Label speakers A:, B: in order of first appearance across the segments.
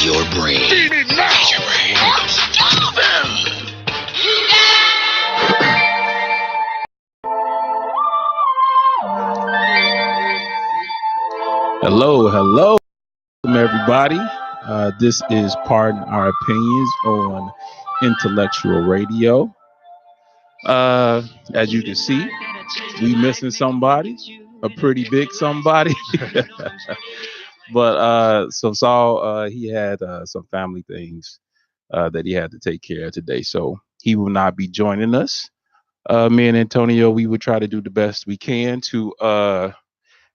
A: your brain. Feed it now. Feed your brain. I'm starving.
B: Hello, welcome everybody. This is Pardon Our Opinions on Intellectual Radio. As you can see, we missing somebody, a pretty big somebody. But so Saul, he had some family things that he had to take care of today, so he will not be joining us. Me and Antonio, we would try to do the best we can to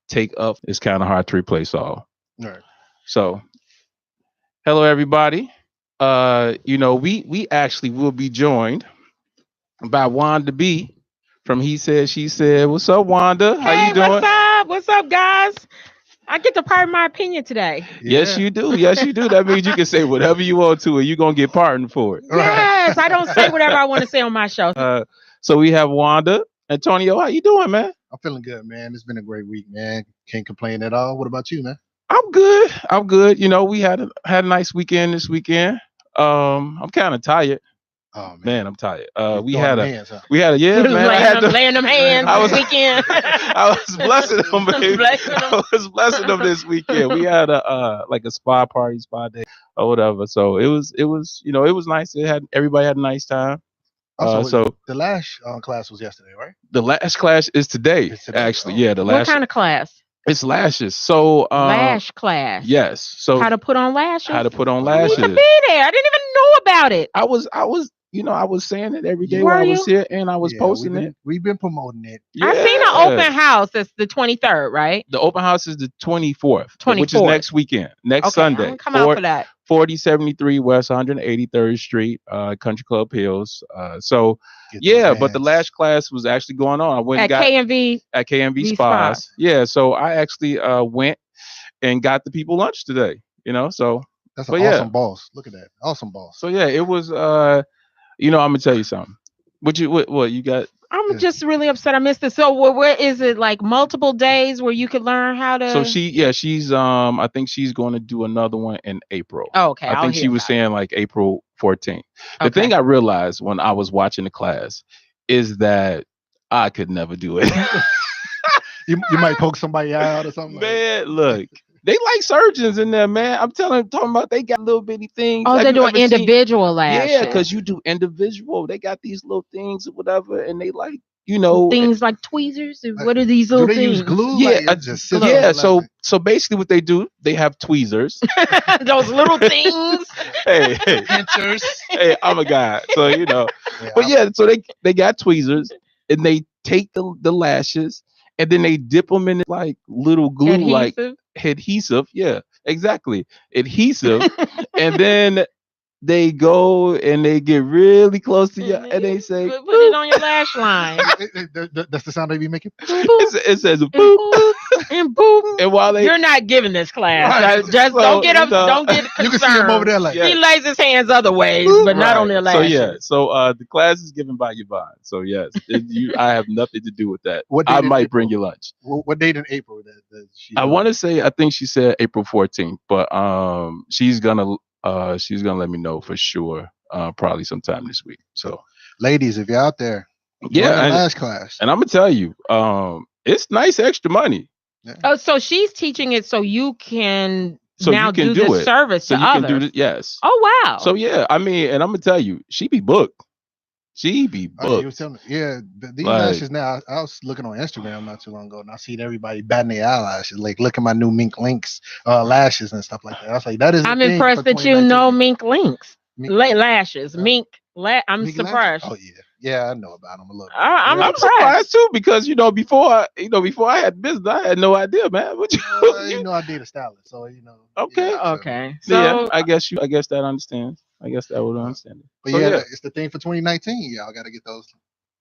B: take up. It's kind of hard to replace Saul.
C: All right.
B: So, hello everybody. We actually will be joined by Wanda B from He Said, She Said. What's up, Wanda? How you doing?
D: What's up, guys? I get to pardon my opinion today.
B: Yes, you do. Yes, you do. That means you can say whatever you want to, and you're gonna get pardoned for it.
D: Yes, I don't say whatever I want to say on my show.
B: So we have Wanda. Antonio, how you doing, man?
C: I'm feeling good, man. It's been a great week, man. Can't complain at all. What about you, man?
B: I'm good. You know, we had a nice weekend this weekend. I'm kind of tired.
C: Oh
B: man, I'm tired.
C: We had man.
D: Laying them hands this weekend.
B: I was blessing them, baby. I was blessing them this weekend. We had a spa day or whatever. So it was nice. Everybody had a nice time. So
C: the last class was yesterday, right?
B: The last class is today. Actually. Yeah, the last.
D: What kind of class?
B: It's lashes. So
D: lash class.
B: Yes. So
D: how to put on lashes.
B: I need to be there.
D: I didn't even know about it.
B: I was saying it every day while I was here, and I was posting it.
C: We've been promoting it.
D: Yeah. I've seen an open house. That's the 23rd, right?
B: The open house is the 24th, which is next weekend, Sunday.
D: Come out for that.
B: 4073 West 183rd Street, Country Club Hills. But the last class was actually going on. I went
D: at
B: KMV Spas. Yeah, so I actually went and got the people lunch today. So
C: that's an awesome boss. Look at that, awesome boss.
B: So yeah, it was. I'm gonna tell you something. What you got?
D: I'm just really upset I missed it. So where is it, like multiple days where you could learn how to?
B: So she's I think she's going to do another one in April.
D: Oh, okay.
B: I think she was saying like April 14th. The thing I realized when I was watching the class is that I could never do it.
C: you might poke somebody out or something.
B: Man, look. They like surgeons in there, man. I'm talking about they got little bitty things.
D: Oh, they're doing individual lashes.
B: Yeah, because you do individual. They got these little things or whatever, and they like, things
D: like tweezers. What are these little things?
C: Use glue?
B: Yeah, so basically what they do, they have tweezers.
D: Those little things.
B: Hey,
C: pinchers.
B: Hey, I'm a guy, so so they got tweezers, and they take the lashes, and then they dip them in like little glue, like adhesive. Yeah, exactly. Adhesive. And then they go and they get really close to you and they say,
D: put it on your lash line.
C: That's the sound they be making.
B: It says boop, boop,
D: and boop.
B: And while
D: you're not giving this class. Just don't get concerned.
C: You can see him over there like
D: he lays his hands other ways, but not on their lashes.
B: So the class is given by Yvonne. So yes, I have nothing to do with that. I might bring you lunch.
C: What date in April?
B: I want to say, I think she said April 14th, but she's gonna let me know for sure, probably sometime this week. So,
C: ladies, if you're out there, last class,
B: and I'm gonna tell you, it's nice extra money.
D: Yeah. Oh, so she's teaching it so you can now do this service to others.
B: Yes.
D: Oh wow.
B: So yeah, I mean, and I'm gonna tell you, she be booked. These
C: lashes now. I was looking on Instagram not too long ago, and I seen everybody batting their eyelashes. Like, look at my new Mink Links lashes and stuff like that. I was like, that is.
D: I'm impressed that you know Mink Links lashes. Mink. I'm surprised.
C: Oh yeah, I know about them a little.
B: I'm surprised too because before I had business, I had no idea, man.
C: I did a stylist, so
B: Okay.
D: Okay.
B: So yeah, I guess that understands. I guess that would understand it.
C: But it's the thing for 2019. Y'all got to get those.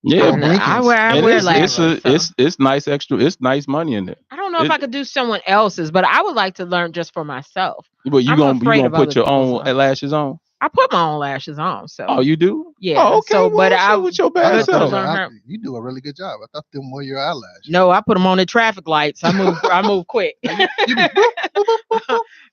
B: Yeah,
D: I wear lashes.
B: It's nice extra. It's nice money in there.
D: I don't know if I could do someone else's, but I would like to learn just for myself.
B: But you gonna put your own lashes on?
D: I put my own lashes on. So.
B: Oh, you do?
D: Yeah.
B: Oh, okay.
D: So, but I
B: with your bad self.
C: You do a really good job. I thought them were your eyelashes.
D: No, I put them on the traffic lights. I move quick.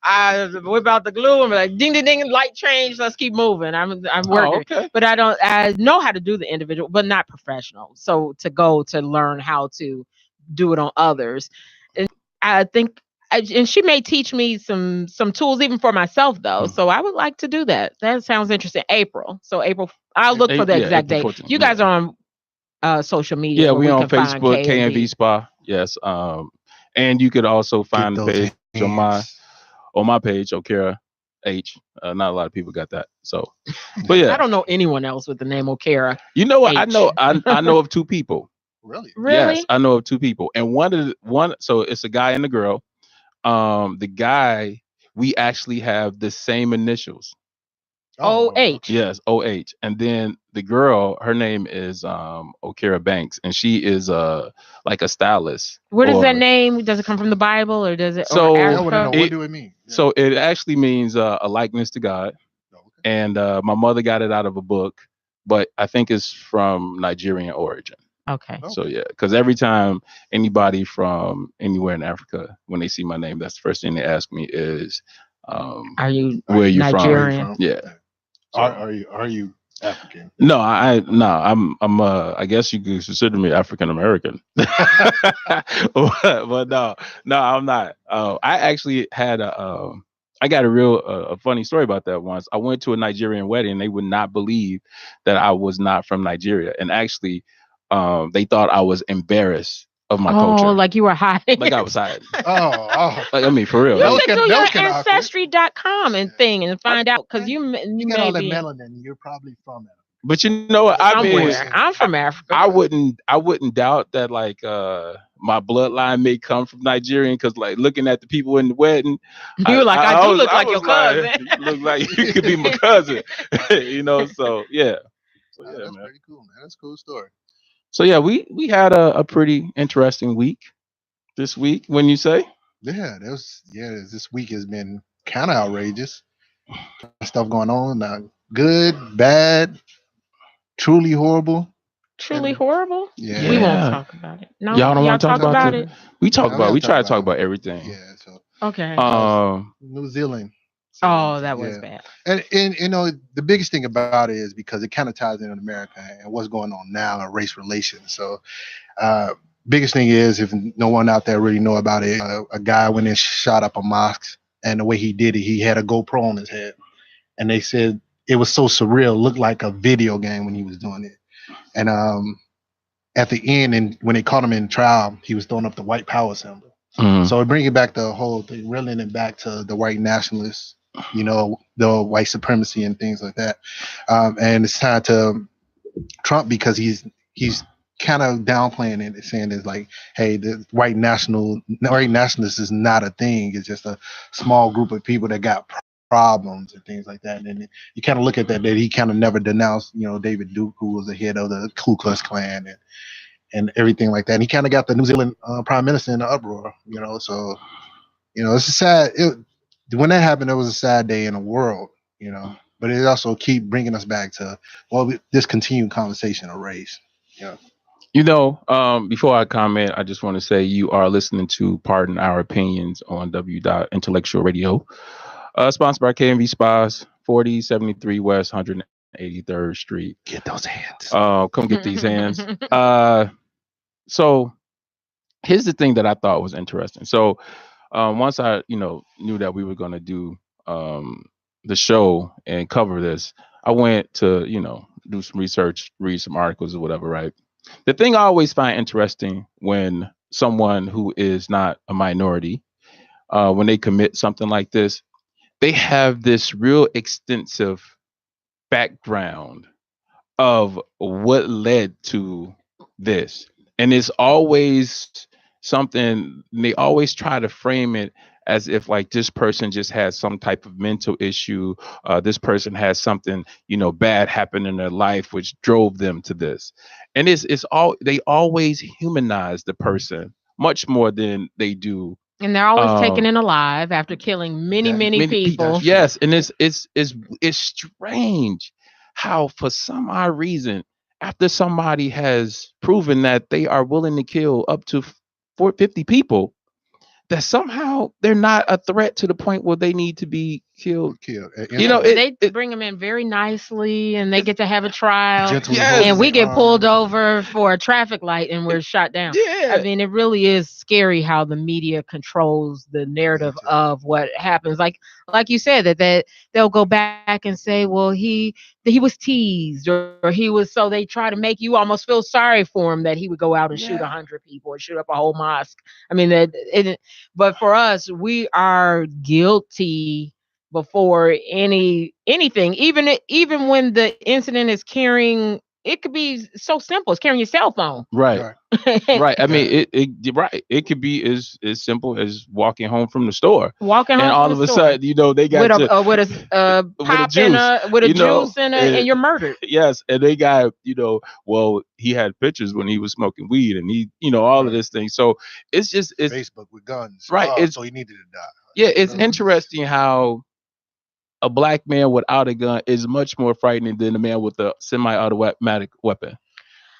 D: I whip out the glue and be like, ding, ding, ding, light change. Let's keep moving. I'm working.
B: Okay.
D: But I know how to do the individual, but not professional. So to go to learn how to do it on others. And I think, and she may teach me some tools even for myself though. So I would like to do that. That sounds interesting. April. So April, I'll look for the exact date. 14th, you guys are on social media.
B: Yeah, we on Facebook, KNV Spa. Yes. And you could also find the page on my page, Okera H. Not a lot of people got that. So, but yeah,
D: I don't know anyone else with the name Okera.
B: You know what? H. I know of two people.
C: Really?
B: Yes, I know of two people, and one. So it's a guy and a girl. The guy, we actually have the same initials.
D: OH.
B: Yes, OH. And then the girl, her name is Okera Banks, and she is like a stylist.
D: Where does that name? Does it come from the Bible or does it?
B: So
C: what do it mean? Yeah.
B: So it actually means a likeness to God. Oh, okay. And my mother got it out of a book, but I think it's from Nigerian origin.
D: Okay.
B: So yeah, because every time anybody from anywhere in Africa, when they see my name, that's the first thing they ask me is,
D: "Are you
B: Nigerian?" From? Yeah.
C: So, are you African?
B: No, I'm I guess you could consider me African American. but no, I'm not. I actually had I got a funny story about that once. I went to a Nigerian wedding and they would not believe that I was not from Nigeria. And actually, they thought I was embarrassed of my culture.
D: Oh, like you were hiding.
B: Like I was hiding.
C: Oh.
B: Like, I mean, for real.
D: You should do your Ancestry.com and thing and find out because you
C: got all that melanin. You're probably from Africa.
B: But you know what?
D: I'm from Africa.
B: I wouldn't doubt that like my bloodline may come from Nigerian because like looking at the people in the wedding,
D: you were like, I do look like your cousin.
B: Look like you could be my cousin. You know, so yeah.
C: So, yeah, that's pretty cool, man. That's a cool story.
B: So yeah, we had a pretty interesting week this week. When you say,
C: this week has been kind of outrageous. Stuff going on, good, bad, truly horrible.
D: Truly horrible.
C: Yeah,
D: we won't talk about it. No,
B: y'all don't want to talk about it. We try to talk about everything.
C: Yeah. So
D: okay.
C: New Zealand.
D: So, that was bad.
C: And you know, the biggest thing about it is because it kind of ties in America and what's going on now in race relations. So, biggest thing is, if no one out there really know about it, a guy went and shot up a mosque, and the way he did it, he had a GoPro on his head, and they said it was so surreal, looked like a video game when he was doing it. And at the end, and when they caught him in trial, he was throwing up the white power symbol. Mm-hmm. So bringing back the whole thing, reeling it back to the white nationalists, you know, the white supremacy and things like that. And it's time to Trump, because he's kind of downplaying it, saying it's like, hey, the white nationalist is not a thing. It's just a small group of people that got problems and things like that. And you kind of look at that he kind of never denounced, you know, David Duke, who was the head of the Ku Klux Klan and everything like that. And he kind of got the New Zealand prime minister in an uproar, you know. So, you know, it's a sad. When that happened, it was a sad day in the world, you know. But it also keep bringing us back to this continued conversation of race. Yeah.
B: You know, before I comment, I just want to say you are listening to Pardon Our Opinions on W.Intellectual Radio, sponsored by KNV Spas, 4073 West 183rd Street.
C: Get those hands.
B: Come get these hands. So here's the thing that I thought was interesting. So once I, knew that we were going to do the show and cover this, I went to, do some research, read some articles or whatever, right? The thing I always find interesting when someone who is not a minority, when they commit something like this, they have this real extensive background of what led to this. And it's always something, they always try to frame it as if like this person just has some type of mental issue. This person has something, bad happen in their life, which drove them to this. And they always humanize the person much more than they do
D: And they're always taken in alive after killing many people.
B: Yes, and it's strange how for some odd reason, after somebody has proven that they are willing to kill up to 450 people, that somehow they're not a threat to the point where they need to be killed.
C: You
B: know,
D: they bring them in very nicely, and they get to have a trial.
B: Yes.
D: And we get pulled over for a traffic light, and we're shot down.
B: Yeah.
D: I mean, it really is scary how the media controls the narrative of what happens. Like you said, that they'll go back and say, well, he was teased, or he was, so they try to make you almost feel sorry for him that he would go out and shoot 100 people or shoot up a whole mosque. I mean, but for us, we are guilty before anything. Even when the incident is carrying, it could be so simple. It's carrying your cell phone.
B: Right. Right. I mean, it could be as simple as walking home from the store.
D: Walking home,
B: and all of a sudden, they got
D: with a pop with a juice and you're murdered.
B: Yes, and they got well, he had pictures when he was smoking weed, and he all of this thing. So it's
C: Facebook with guns,
B: right?
C: So he needed to die.
B: Yeah, it's interesting how a black man without a gun is much more frightening than a man with a semi-automatic weapon.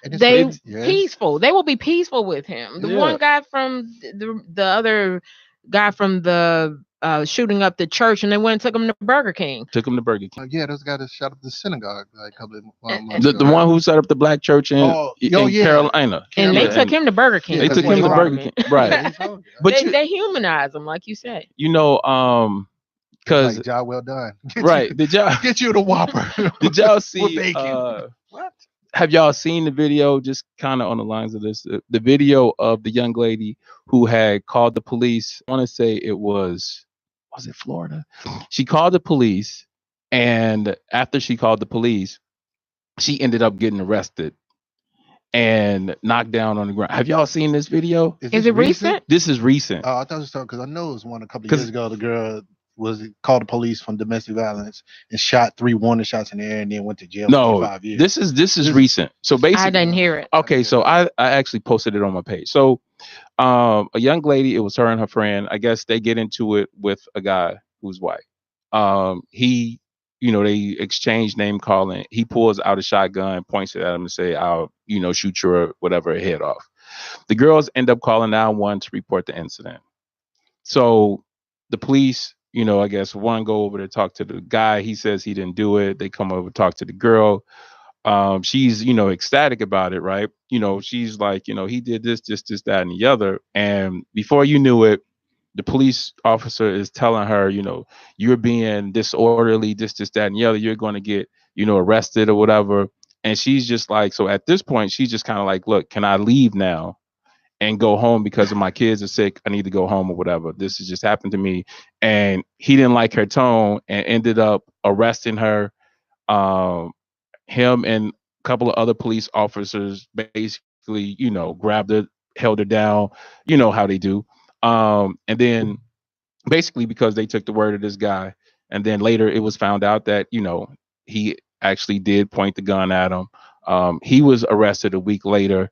D: They peaceful. They will be peaceful with him. The one guy from the other guy from the shooting up the church, and they went and took him to Burger King.
C: Those guys that shot up the synagogue like a couple of months
B: ago. The one who set up the black church in Carolina.
D: And they took him to Burger King.
B: They took him to Burger King. Right.
D: But they humanize him, like you said.
C: Because job well done.
B: Did y'all
C: get you the Whopper?
B: Did y'all see
C: what?
B: Have y'all seen the video? Just kind of on the lines of this, the video of the young lady who had called the police. I want to say it was it Florida? She called the police, and after she called the police, she ended up getting arrested and knocked down on the ground. Have y'all seen this video?
D: Is it recent?
B: This is recent.
C: Oh, I thought it was because I know it was one a couple of years ago. The girl called the police from domestic violence and shot 3 warning shots in the air and then went to jail for 5 years.
B: This is recent. So basically,
D: I didn't hear it.
B: Okay, so I actually posted it on my page. So a young lady, it was her and her friend. I guess they get into it with a guy who's white. He, they exchange name calling. He pulls out a shotgun, points it at him and say, "I'll, shoot your whatever head off." The girls end up calling 911 to report the incident. So the police, I guess one go over to talk to the guy. He says he didn't do it. They come over, talk to the girl. She's, ecstatic about it, right? She's like, he did this, that, and the other. And before you knew it, the police officer is telling her, you're being disorderly, this, that, and the other. You're going to get, arrested or whatever. And she's just like, so at this point, she's just kind of like, look, can I leave now and go home because of my kids are sick? I need to go home or whatever. This has just happened to me. And he didn't like her tone and ended up arresting her. Him and a couple of other police officers basically, grabbed her, held her down, how they do. And then basically because they took the word of this guy, and then later it was found out that, he actually did point the gun at him. He was arrested a week later.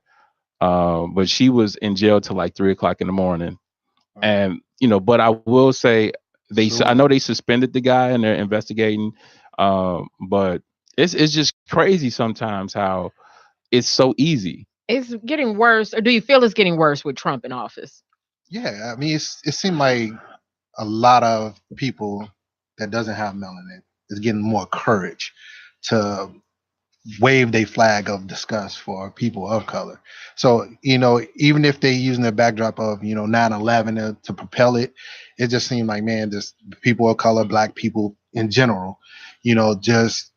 B: But she was in jail till like 3:00 in the morning. And, but I will say I know they suspended the guy and they're investigating. But it's just crazy sometimes how it's so easy.
D: It's getting worse. Or do you feel it's getting worse with Trump in office?
C: Yeah. I mean, it seemed like a lot of people that doesn't have melanin is getting more courage to wave their flag of disgust for people of color. So, even if they're using the backdrop of, 9/11 to propel it, it just seemed like, man, just people of color, black people in general, just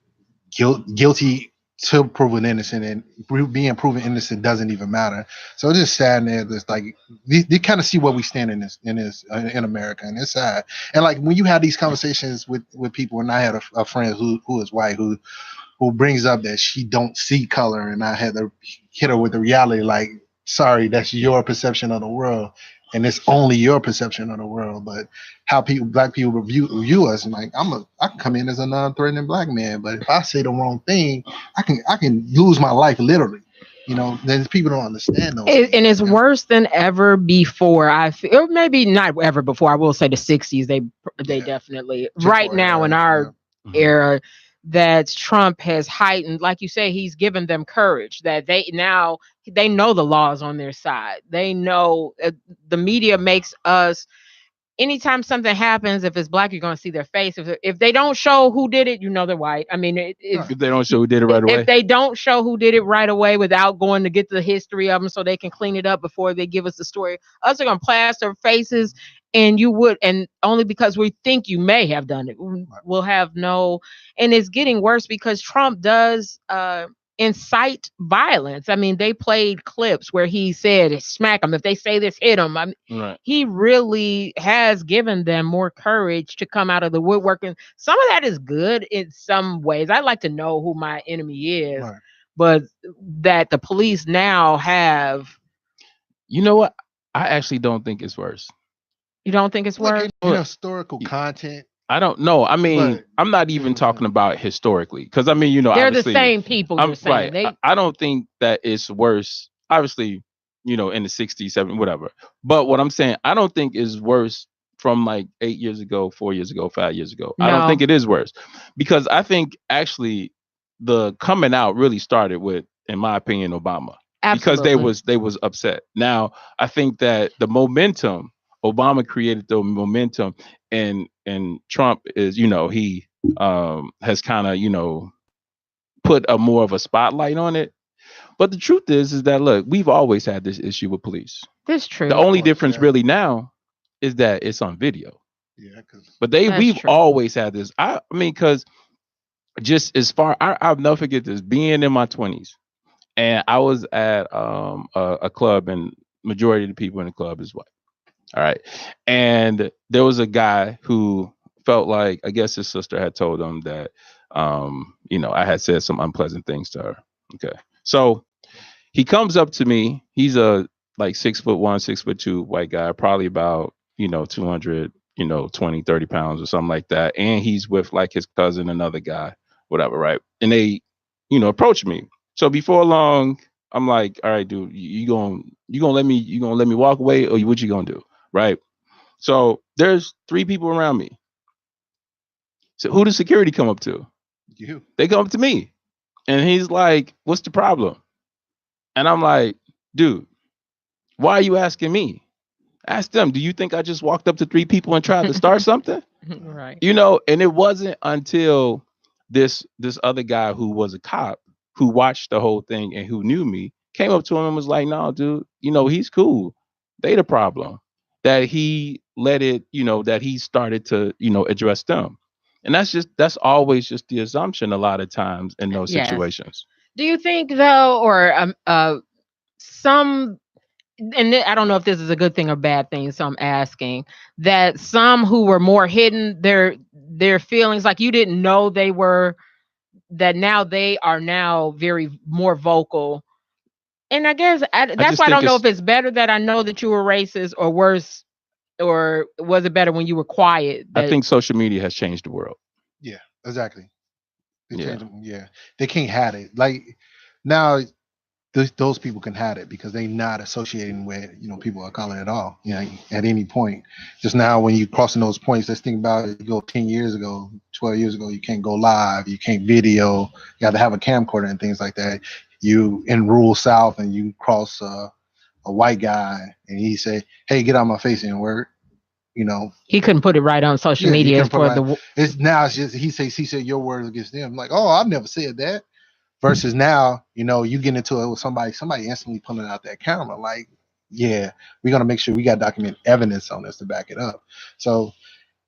C: guilty to proven innocent, and being proven innocent doesn't even matter. So it's just sad that it's like they kind of see where we stand in America, and it's sad. And like when you have these conversations with people, and I had a friend who is white who brings up that she don't see color, and I had to hit her with the reality, like, sorry, that's your perception of the world, and it's only your perception of the world. But how black people view us, and like, I can come in as a non-threatening black man, but if I say the wrong thing, I can lose my life literally. then people don't understand those
D: and
C: things.
D: it's worse than ever before. I feel, or maybe not ever before. I will say the '60s. They definitely right now in our era that Trump has heightened. Like you say, he's given them courage that they know the laws on their side. They know the media makes us. Anytime something happens, if it's black, you're going to see their face. If they don't show who did it, they're white. I mean,
B: if they don't show who did it right away,
D: if they don't show who did it right away without going to get the history of them so they can clean it up before they give us the story, us are going to plaster faces, and only because we think you may have done it, we'll have no. And it's getting worse because Trump does incite violence. I mean, they played clips where he said, "Smack them if they say this, hit them."
B: Right.
D: He really has given them more courage to come out of the woodwork, and some of that is good in some ways. I like to know who my enemy is, but that the police now have.
B: You know what? I actually don't think it's worse.
D: You don't think it's worse?
C: Historical content.
B: I don't know. I mean, I'm not even talking about historically, because I mean,
D: they're the same people. You're saying
B: right. I don't think that it's worse. Obviously, in the '60s, '70s, whatever. But what I'm saying, I don't think is worse from like 8 years ago, 4 years ago, 5 years ago. No. I don't think it is worse, because I think actually the coming out really started with, in my opinion, Obama. Absolutely. Because they was upset. Now I think that the momentum. Obama created the momentum, and Trump is, he has kind of, put a more of a spotlight on it. But the truth is that, look, we've always had this issue with police.
D: That's true.
B: The only difference really now is that it's on video.
C: Yeah,
B: but we've always had this. I mean, because just as far, I'll never forget this, being in my 20s, and I was at a club, and majority of the people in the club is white. All right. And there was a guy who felt like, I guess his sister had told him that, I had said some unpleasant things to her. Okay. So he comes up to me. He's a like 6'1", 6'2" white guy, probably about, 200, 20, 30 pounds or something like that. And he's with like his cousin, another guy, whatever. Right. And they, approached me. So before long, I'm like, all right, dude, you gonna let me walk away, or what you gonna do? Right. So there's 3 people around me. So who does security come up to?
C: You.
B: They come up to me. And he's like, what's the problem? And I'm like, dude, why are you asking me? Ask them. Do you think I just walked up to 3 people and tried to start something?
D: Right.
B: And it wasn't until this other guy who was a cop, who watched the whole thing and who knew me, came up to him and was like, no, dude, he's cool. They the problem. That he let it, that he started to, address them. And that's always just the assumption a lot of times in those situations.
D: Do you think though, or some, and I don't know if this is a good thing or bad thing, so I'm asking, that some who were more hidden, their feelings, like you didn't know they were, that now they are now very more vocal. And I guess that's why I don't know if it's better that I know that you were racist, or worse, or was it better when you were quiet?
B: I think social media has changed the world.
C: Yeah, exactly. They can't hide it. Like now, those people can hide it because they're not associating with people of color at all. At any point. Just now, when you crossing those points, let's think about it. You go 10 years ago, 12 years ago, you can't go live, you can't video, you got to have a camcorder and things like that. You in rural South and you cross a white guy and he say, "Hey, get out my face and word."
D: He couldn't put it right on social media for the.
C: It's now it's just he said your words against them. Like, oh, I've never said that. Versus now, you get into it with somebody instantly pulling out that camera. Like, yeah, we're gonna make sure we got document evidence on this to back it up. So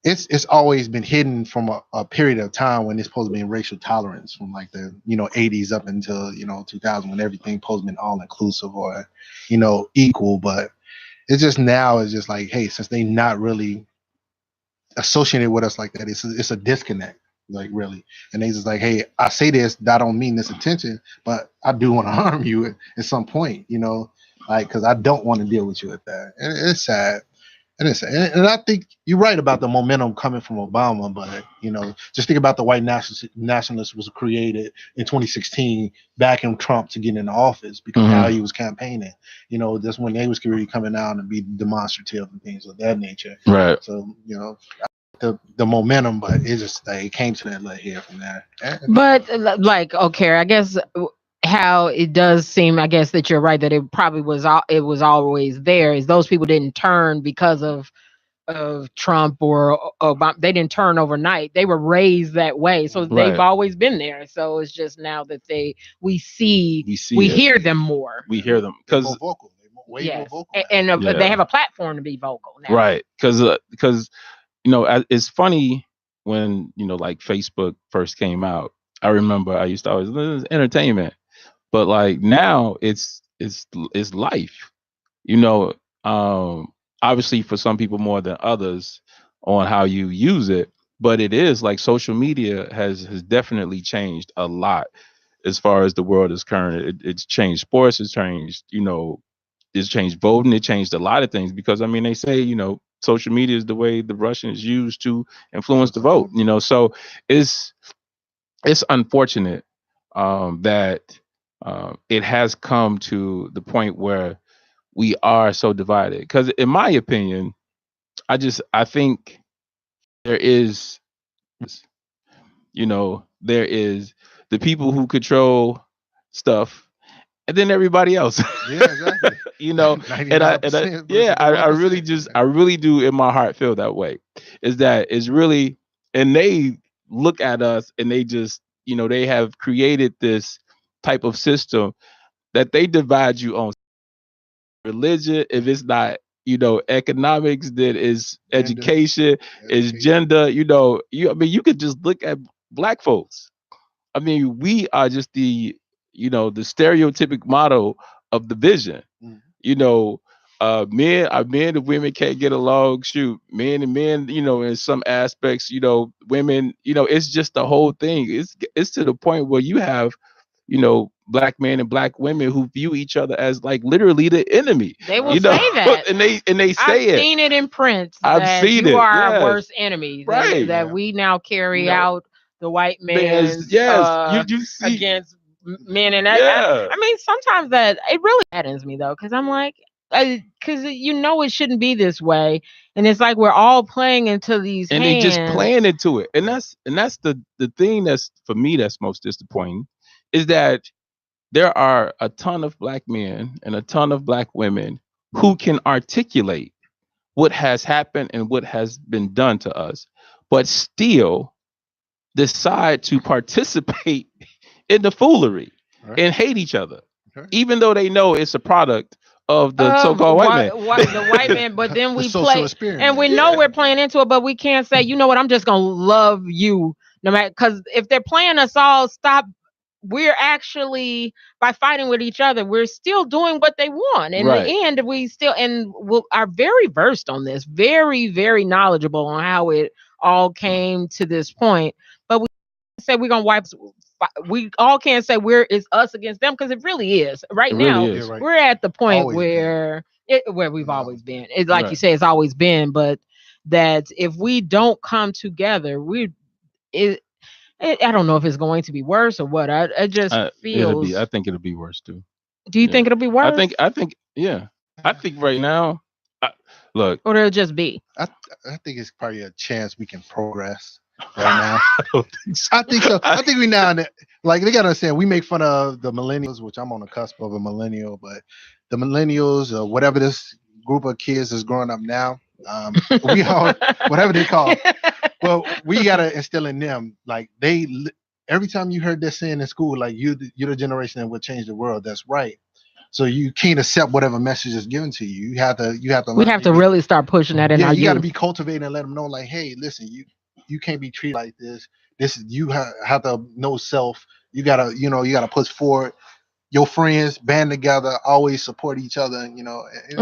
C: it's always been hidden from a period of time when it's supposed to be racial tolerance, from like the 80s up until 2000, when everything supposed to be all inclusive or equal. But it's just now it's just like, hey, since they not really associated with us like that, it's a disconnect, like really. And they just like, hey, I say this, I don't mean this attention, but I do want to harm you at some point, like, because I don't want to deal with you at that. And it's sad. And I think you're right about the momentum coming from Obama, but just think about the white nationalist was created in 2016, backing Trump to get into office because now he was campaigning. That's when they was really coming out and be demonstrative and things of that nature.
B: Right.
C: So the momentum, but it came to that here from there.
D: But okay, I guess how it does seem, I guess that you're right that it probably it was always there. Is those people didn't turn because of Trump or Obama. They didn't turn overnight. They were raised that way, so they've always been there. So it's just now that we hear them more.
B: We hear them because
C: more vocal. Way more vocal,
D: and they have a platform to be vocal now.
B: Right? Because it's funny when like Facebook first came out. I remember I used to always this is entertainment, but like now it's life. Obviously for some people more than others on how you use it, but it is like social media has definitely changed a lot as far as the world is current. It's changed sports, it's changed, it's changed voting, it changed a lot of things because they say, social media is the way the Russians used to influence the vote, so it's unfortunate that it has come to the point where we are so divided. Because in my opinion, I think there is, there is the people who control stuff, and then everybody else.
C: Yeah, exactly.
B: I really do in my heart feel that way. Is that it's really, and they look at us and they just, they have created this type of system that they divide you on religion. If it's not, economics, then is education, is gender. You could just look at black folks. We are just the stereotypic model of division. Men and women can't get along. Shoot, men and men, in some aspects, women, it's just the whole thing. It's to the point where you have, black men and black women who view each other as like literally the enemy.
D: They will say that,
B: and they say
D: I've seen it in print.
B: I've seen
D: you
B: it.
D: are
B: Yes.
D: our worst enemy.
B: Right.
D: That we now carry out the white man's
B: you see
D: against men, and
B: Yeah.
D: sometimes that it really saddens me though, because I'm like, because it shouldn't be this way, and it's like we're all playing into these
B: and
D: hands.
B: they just playing into it, and that's the thing that's for me that's most disappointing is that there are a ton of black men and a ton of black women who can articulate what has happened and what has been done to us, but still decide to participate in the foolery and hate each other, even though they know it's a product of the so-called white man.
D: The white man, but then we play,
C: experiment.
D: and we know we're playing into it, but we can't say, you know what, I'm just gonna love you no matter, because if they're playing us all, stop. We're actually, by fighting with each other, we're still doing what they want. In the end, we still are very versed on this, very, very knowledgeable on how it all came to this point. But we say we're gonna wipe. We all can't say it's us against them, because it really is. Right now, we're at the point where we've always been. It's like you say, it's always been. But that if we don't come together, I don't know if it's going to be worse or what. I just feel.
B: I think it'll be worse too.
D: Do you think it'll be worse?
B: I think, yeah. I think right now, look.
D: Or it'll just be.
C: I think it's probably a chance we can progress right now.
B: I don't think so.
C: I think so. I think we now and then, like, they gotta understand, we make fun of the millennials, which I'm on the cusp of a millennial, but the millennials or whatever this group of kids is growing up now, we all, whatever they call it. Well, we gotta instill in them, like, every time you heard that saying in school, like, you're the generation that will change the world. That's right. So you can't accept whatever message is given to you. You have to.
D: We have to really start pushing that in our youth.
C: You got to be cultivating and let them know, like, hey, listen, you can't be treated like this. You have to know self. You gotta push forward. Your friends band together, always support each other.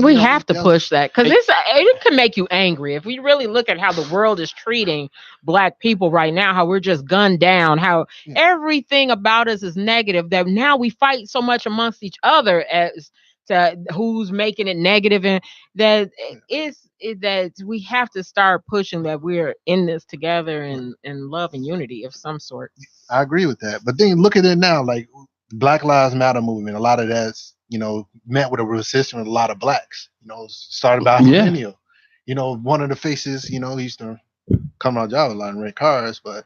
D: We have to push that, because it can make you angry if we really look at how the world is treating black people right now. How we're just gunned down. How everything about us is negative. That now we fight so much amongst each other as to who's making it negative, and that that we have to start pushing that we're in this together in love and unity of some sort.
C: I agree with that. But then look at it now, like Black Lives Matter movement. A lot of that's met with a resistance with a lot of blacks. Started by millennial. One of the faces. He used to come on job a lot in red cars, but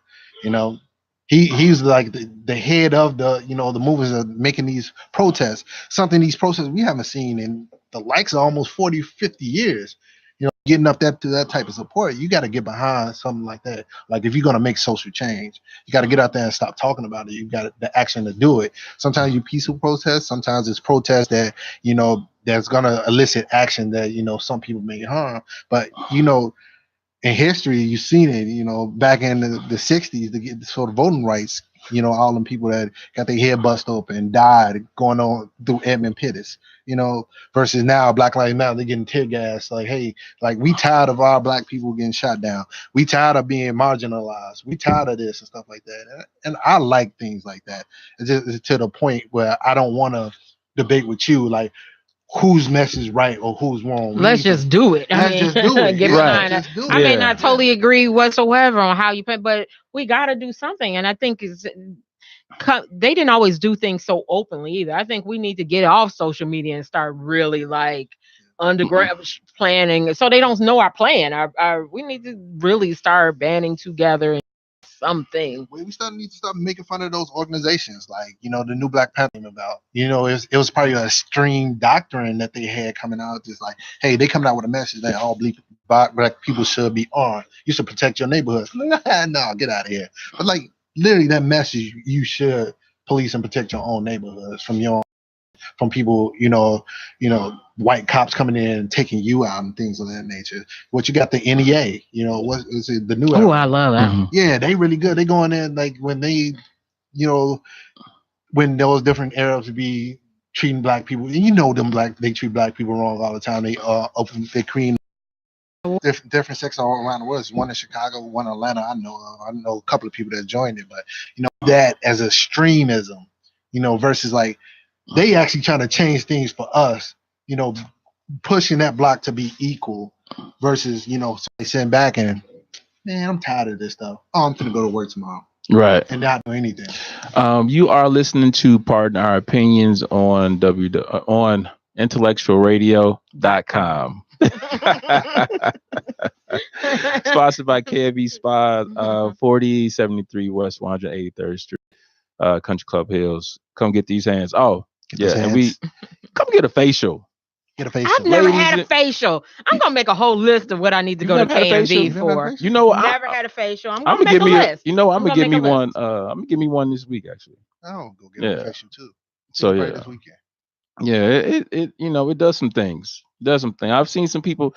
C: he's like the head of the the movers of making these protests. These protests we haven't seen in the likes of almost 40, 50 years. Getting up to that type of support, you got to get behind something like that. Like if you're going to make social change, you got to get out there and stop talking about it. You got the action to do it. Sometimes you peaceful protest. Sometimes it's protest that, that's going to elicit action that, some people may harm. But, in history, you've seen it, back in the 60s to get the sort of voting rights, all them people that got their head bust open and died going on through Edmund Pettus, versus now Black Lives Matter, they're getting tear gas. Like, hey, like we tired of our black people getting shot down. We tired of being marginalized. We tired of this and stuff like that. And I like things like that. It's just to the point where I don't want to debate with you, like, whose message right or who's wrong.
D: Let's just do it.
C: Let's just do it.
D: Get behind it. I may not totally agree whatsoever on how you play, but we got to do something. And I think they didn't always do things so openly either. I think we need to get off social media and start really like underground planning, so they don't know our plan. We need to really start banding together. Something.
C: We need to start making fun of those organizations, like the new Black Panther about. It was probably an extreme doctrine that they had coming out, just like, hey, they coming out with a message that all black people should be armed. You should protect your neighborhoods. No, get out of here. But like literally, that message, you should police and protect your own neighborhoods from people, white cops coming in and taking you out and things of that nature. What you got the NEA, what is it, the new?
D: Oh, I love that.
C: Mm-hmm. Yeah, they really good. They go in there like when they, when those different Arabs be treating black people, and they treat black people wrong all the time. They create different sects all around the world. There's one in Chicago, one in Atlanta. I know a couple of people that joined it, but that as extremism, versus like. They actually trying to change things for us, pushing that block to be equal versus, somebody sitting back and, man, I'm tired of this stuff. Oh, I'm going to go to work tomorrow.
B: Right.
C: And not do anything.
B: You are listening to Pardon Our Opinions on IntellectualRadio.com. Sponsored by KV Spa, 4073 West 183rd Street, Country Club Hills. Come get these hands. Oh, yeah, and we come get a facial.
D: I've never had a facial. I'm gonna make a whole list of what I need to go to KMV for. Never had a facial. I'm gonna make a list.
B: I'm gonna give me one. I'm gonna give me one this week actually.
C: I'll go get a facial too.
B: So yeah, this weekend. Yeah, it does some things. I've seen some people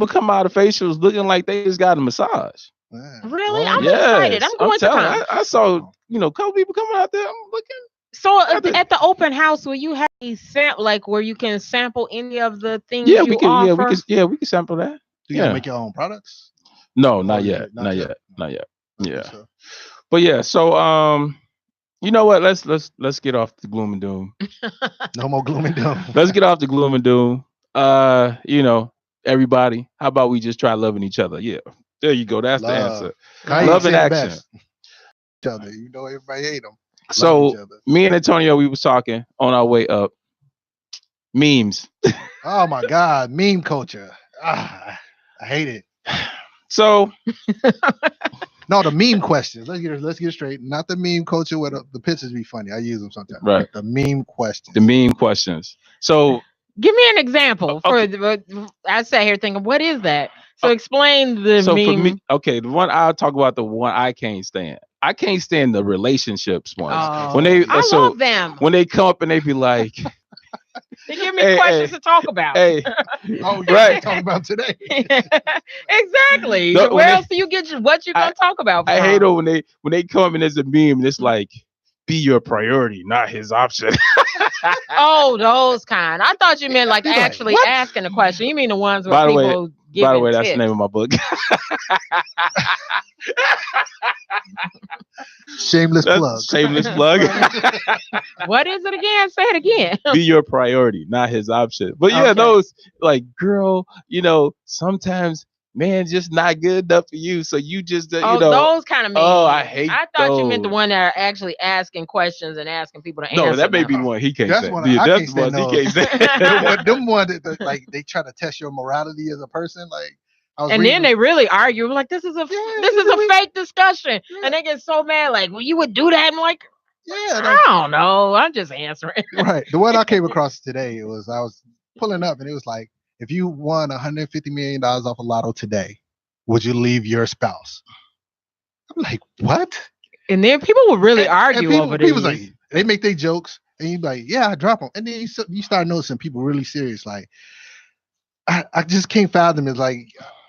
B: come out of facials looking like they just got a massage.
C: Yeah.
D: Really? I'm excited. I'm going to come.
B: I saw a couple people coming out there. I'm looking.
D: So at the open house, will you have a where you can sample any of the things?
B: Yeah, we can. We can sample that.
C: Do you make your own products?
B: No, not yet. Yeah, but yeah. So you know what? Let's get off the gloom and doom.
C: No more gloom and doom.
B: Let's get off the gloom and doom. Everybody, how about we just try loving each other? Yeah, there you go. That's the answer. Love and action.
C: Each other. Everybody hate them.
B: So me and Antonio, we was talking on our way up. Memes.
C: Oh my God, meme culture. I hate it.
B: So
C: no, the meme questions. Let's get it straight. Not the meme culture where the pictures be funny. I use them sometimes.
B: Right.
C: The meme questions.
B: The meme questions. So
D: give me an example. I sat here thinking, what is that? So explain the meme.
B: For me, the one I'll talk about, the one I can't stand. I can't stand the relationships ones.
D: Oh, I love them.
B: When they come up and they be like,
D: they give me questions to talk about.
C: Right. Talk about today.
D: Exactly. Where else do you get what you gonna talk about?
B: I hate it when they come and there's a meme and it's like, be your priority, not his option.
D: Oh, those kind. I thought you meant like actually asking a question. You mean the ones where
B: by the way,
D: tips.
B: That's the name of my book.
C: Shameless plug.
B: Shameless plug.
D: What is it again? Say it again.
B: Be your priority, not his option. But yeah,
D: Okay.
B: those like, girl, sometimes man just not good enough for you. So you just,
D: those kind of mean.
B: Oh, I hate.
D: I thought you meant the
B: those.
D: one that are actually asking questions and asking people to answer.
B: No, that may be
D: them.
B: the one he can't
C: That's
B: say.
C: one
B: Yeah,
C: I
B: that's
C: can't
B: the ones
C: stand
B: he can't say.
C: But them one that like they try to test your morality as a person. Like
D: And then they really argue like this is a fake discussion, and they get so mad like, well, you would do that. I'm like, I don't know. I'm just answering.
C: Right. The one I came across today was I was pulling up and it was like, if you won $150 million off a lotto today, would you leave your spouse? I'm like, what?
D: And then people will really argue over this.
C: People like they make their jokes and you like, yeah, I drop them, and then you start noticing people really serious. Like, I just can't fathom it. Like,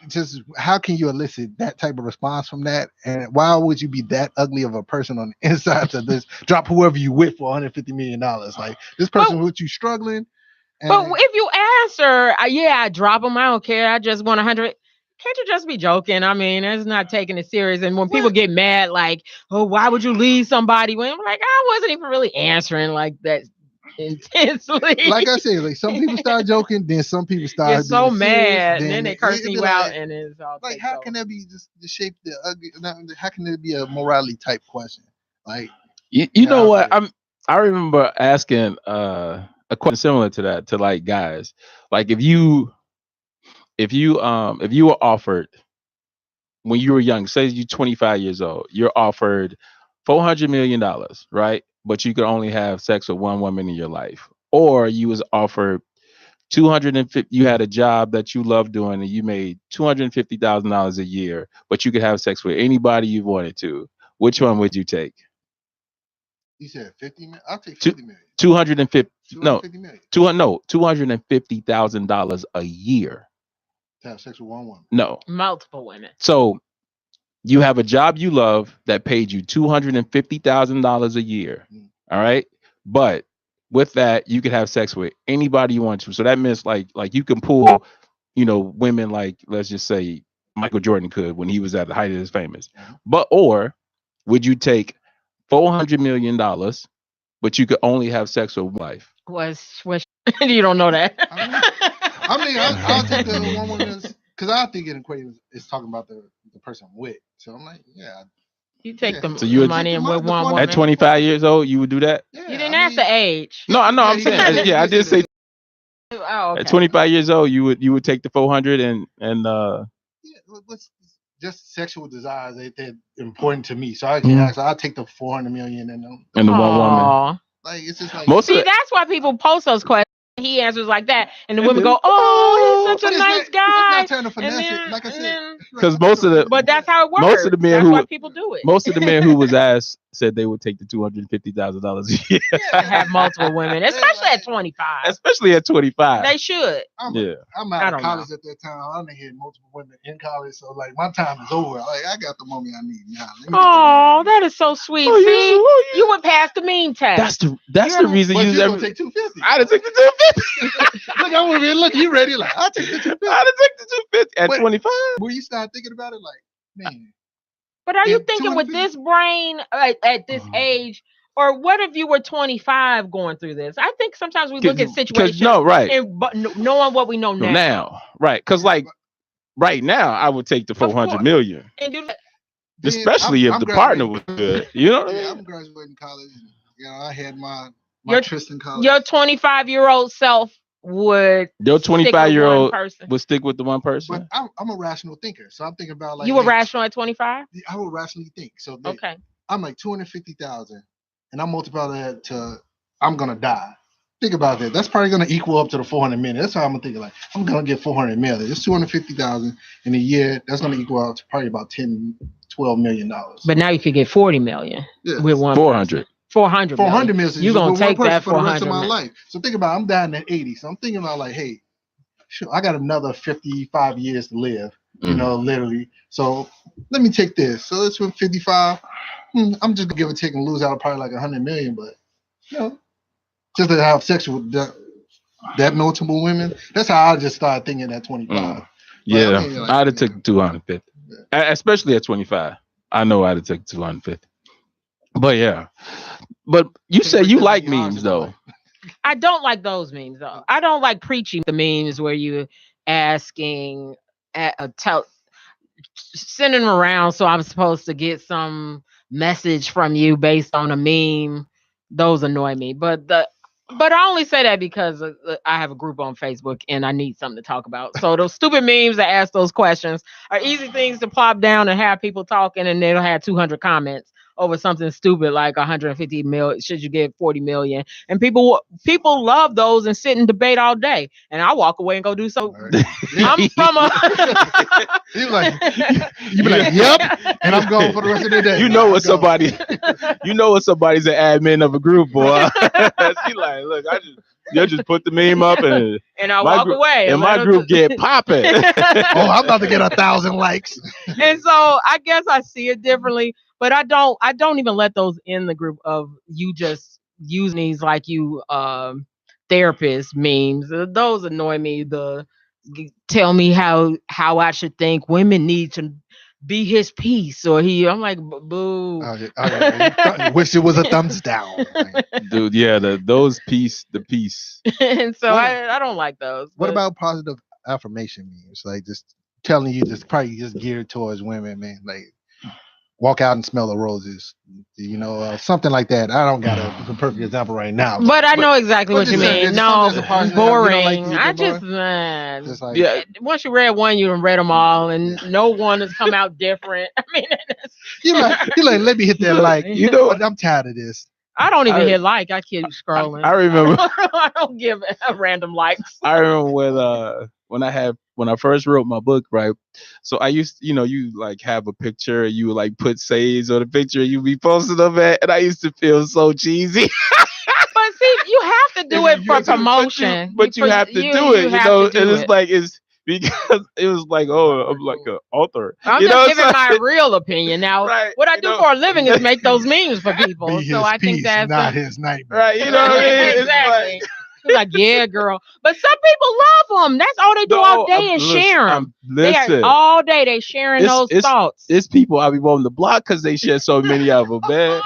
C: just how can you elicit that type of response from that? And why would you be that ugly of a person on the inside to this drop whoever you with for $150 million? Like, this person with you struggling.
D: But if you answer, I drop them. I don't care. I just want 100. Can't you just be joking? I mean, it's not taking it serious. And when people get mad, like, oh, why would you leave somebody? When I'm like, I wasn't even really answering like that intensely.
C: Like I said, like some people start joking, then some people start
D: get so mad,
C: serious,
D: and then they cursing you out, and it's all
C: like, how can that be just the shape the ugly? How can it be a morality type question? Like,
B: you know what? I remember asking a question similar to that to like guys, like if you were offered when you were young, say you're 25 years old, you're offered $400 million, right? But you could only have sex with one woman in your life, or you was offered 250. You had a job that you loved doing, and you made $250,000 a year, but you could have sex with anybody you wanted to. Which one would you take?
C: You said 50 million. I'll take 50 million.
B: 250. No,
C: 250 million.
B: $250,000 a year.
C: To have sex with one woman.
B: No,
D: multiple women.
B: So you have a job you love that paid you $250,000 a year. All right. But with that, you could have sex with anybody you want to. So that means like you can pull, women like, let's just say Michael Jordan could when he was at the height of his famous. But, or would you take $400 million, but you could only have sex with wife?
D: You don't know that.
C: I'll take the one woman because I think it equates is talking about the person I'm with. So I'm like, yeah.
D: You take the
B: money
D: and with one woman.
B: At 25 years old, you would do that?
C: Yeah,
D: you didn't ask the age.
B: No, I know. I'm saying, yeah, I did say.
D: Oh, okay.
B: At 25 years old, you would take the 400 and
C: what's just sexual desires? They're important to me, so I can ask. I'll take the 400 million and
B: the one woman.
C: Like, it's just like
D: that's why people post those questions. He answers like that, and the women go, "Oh, he's such a nice guy."
C: It's not trying to finesse it, like I said.
B: Because
D: but that's how it works.
B: Most of the men
D: why people do it.
B: Most of the men who was asked said they would take the $250,000 a year.
D: Have multiple women, especially at 25.
B: Especially at 25.
D: They should.
C: I'm out of college at that time. I only had multiple women in college, so like my time is over. Like, I got the money I need now.
D: Oh, that is so sweet. See, you would pass the mean test.
B: That's the reason you
C: never take 250.
B: I'd have taken the 250.
C: Look, you ready? Like, I'll take the 250.
B: I'd have taken the 250 at 25.
C: When you start thinking about it, like, man.
D: But are you thinking with this brain at this age, or what if you were 25 going through this? I think sometimes we look at situations, but knowing what we know now.
B: Now, right? Because like right now, I would take the 400 million,
D: and do that.
B: Especially if the partner was good. You know what I mean?
C: I'm graduating college. I had my Tristan college.
D: Your 25-year-old self would.
B: Your 25-year-old would stick with the one person.
C: But I'm a rational thinker, so I'm thinking about like.
D: You were rational at 25?
C: I would rationally think. So
D: okay.
C: I'm like 250,000, and I multiply that to I'm gonna die. Think about that. That's probably gonna equal up to the 400 million. That's how I'm thinking. Like, I'm gonna get 400 million. It's 250,000 in a year. That's gonna equal out to probably about $12 million.
D: But now you could get 40 million with one
B: 400.
D: 400
C: million.
D: You're gonna take that
C: for the rest of my life. So think about, I'm dying at 80. So I'm thinking about like, hey, sure, I got another 55 years to live. Literally. So let me take this. So it's from 55. I'm just gonna give it, take and lose out probably like 100 million, but just to have sex with that multiple women. That's how I just started thinking at 25.
B: Yeah, I'd have took 250, especially at 25. I know I'd have taken 250. But yeah. But you say you like memes though.
D: I don't like those memes though. I don't like preaching the memes where you asking sending them around so I'm supposed to get some message from you based on a meme. Those annoy me. But I only say that because I have a group on Facebook and I need something to talk about. So those stupid memes that ask those questions are easy things to plop down and have people talking, and they'll have 200 comments over something stupid like 150 million. Should you get 40 million? And people love those and sit and debate all day. And I walk away and go do so.
C: Right.
D: I'm from a.
C: You like, you be like, yep, and I'm going for the rest of the day.
B: You know what somebody's an admin of a group, boy. She like, look, you just put the meme up and
D: I walk away.
B: And my group get popping.
C: Oh, I'm about to get 1,000 likes.
D: And so I guess I see it differently, but I don't even let those in the group of you just using these like you therapist memes. Those annoy me. Tell me how I should think women need to be his piece or I'm like boo.
C: Wish it was a thumbs down.
B: Dude, yeah, the piece.
D: And so I don't like those.
C: What about positive affirmation memes? Like just telling you, just probably just geared towards women, man. Like walk out and smell the roses, something like that. I don't got a perfect example right now,
D: but I know exactly what you mean. No, boring.
C: I
D: just like, once you read one, you read them all, and no one has come out different. I mean,
C: you like, let me hit that like. I'm tired of this.
D: I don't even hit like. I keep scrolling.
B: I remember.
D: I don't give random likes.
B: I remember when I first wrote my book, right? So I used, you like have a picture, you would like put saves on the picture, you be posting them at, and I used to feel so cheesy.
D: But see, you have to do it for promotion.
B: But you have to do it, and it's like because it was like, I'm like an author.
D: I'm just giving my real opinion. Now, right, what I do for a living is make those memes for people. So I think that's
C: not his nightmare.
B: Right, you know what I mean?
D: Exactly. Like, yeah, girl. But some people love them. That's all they do all day is share them.
B: Listen,
D: all day they sharing those thoughts.
B: It's people I be wanting to block because they share so many of them, man.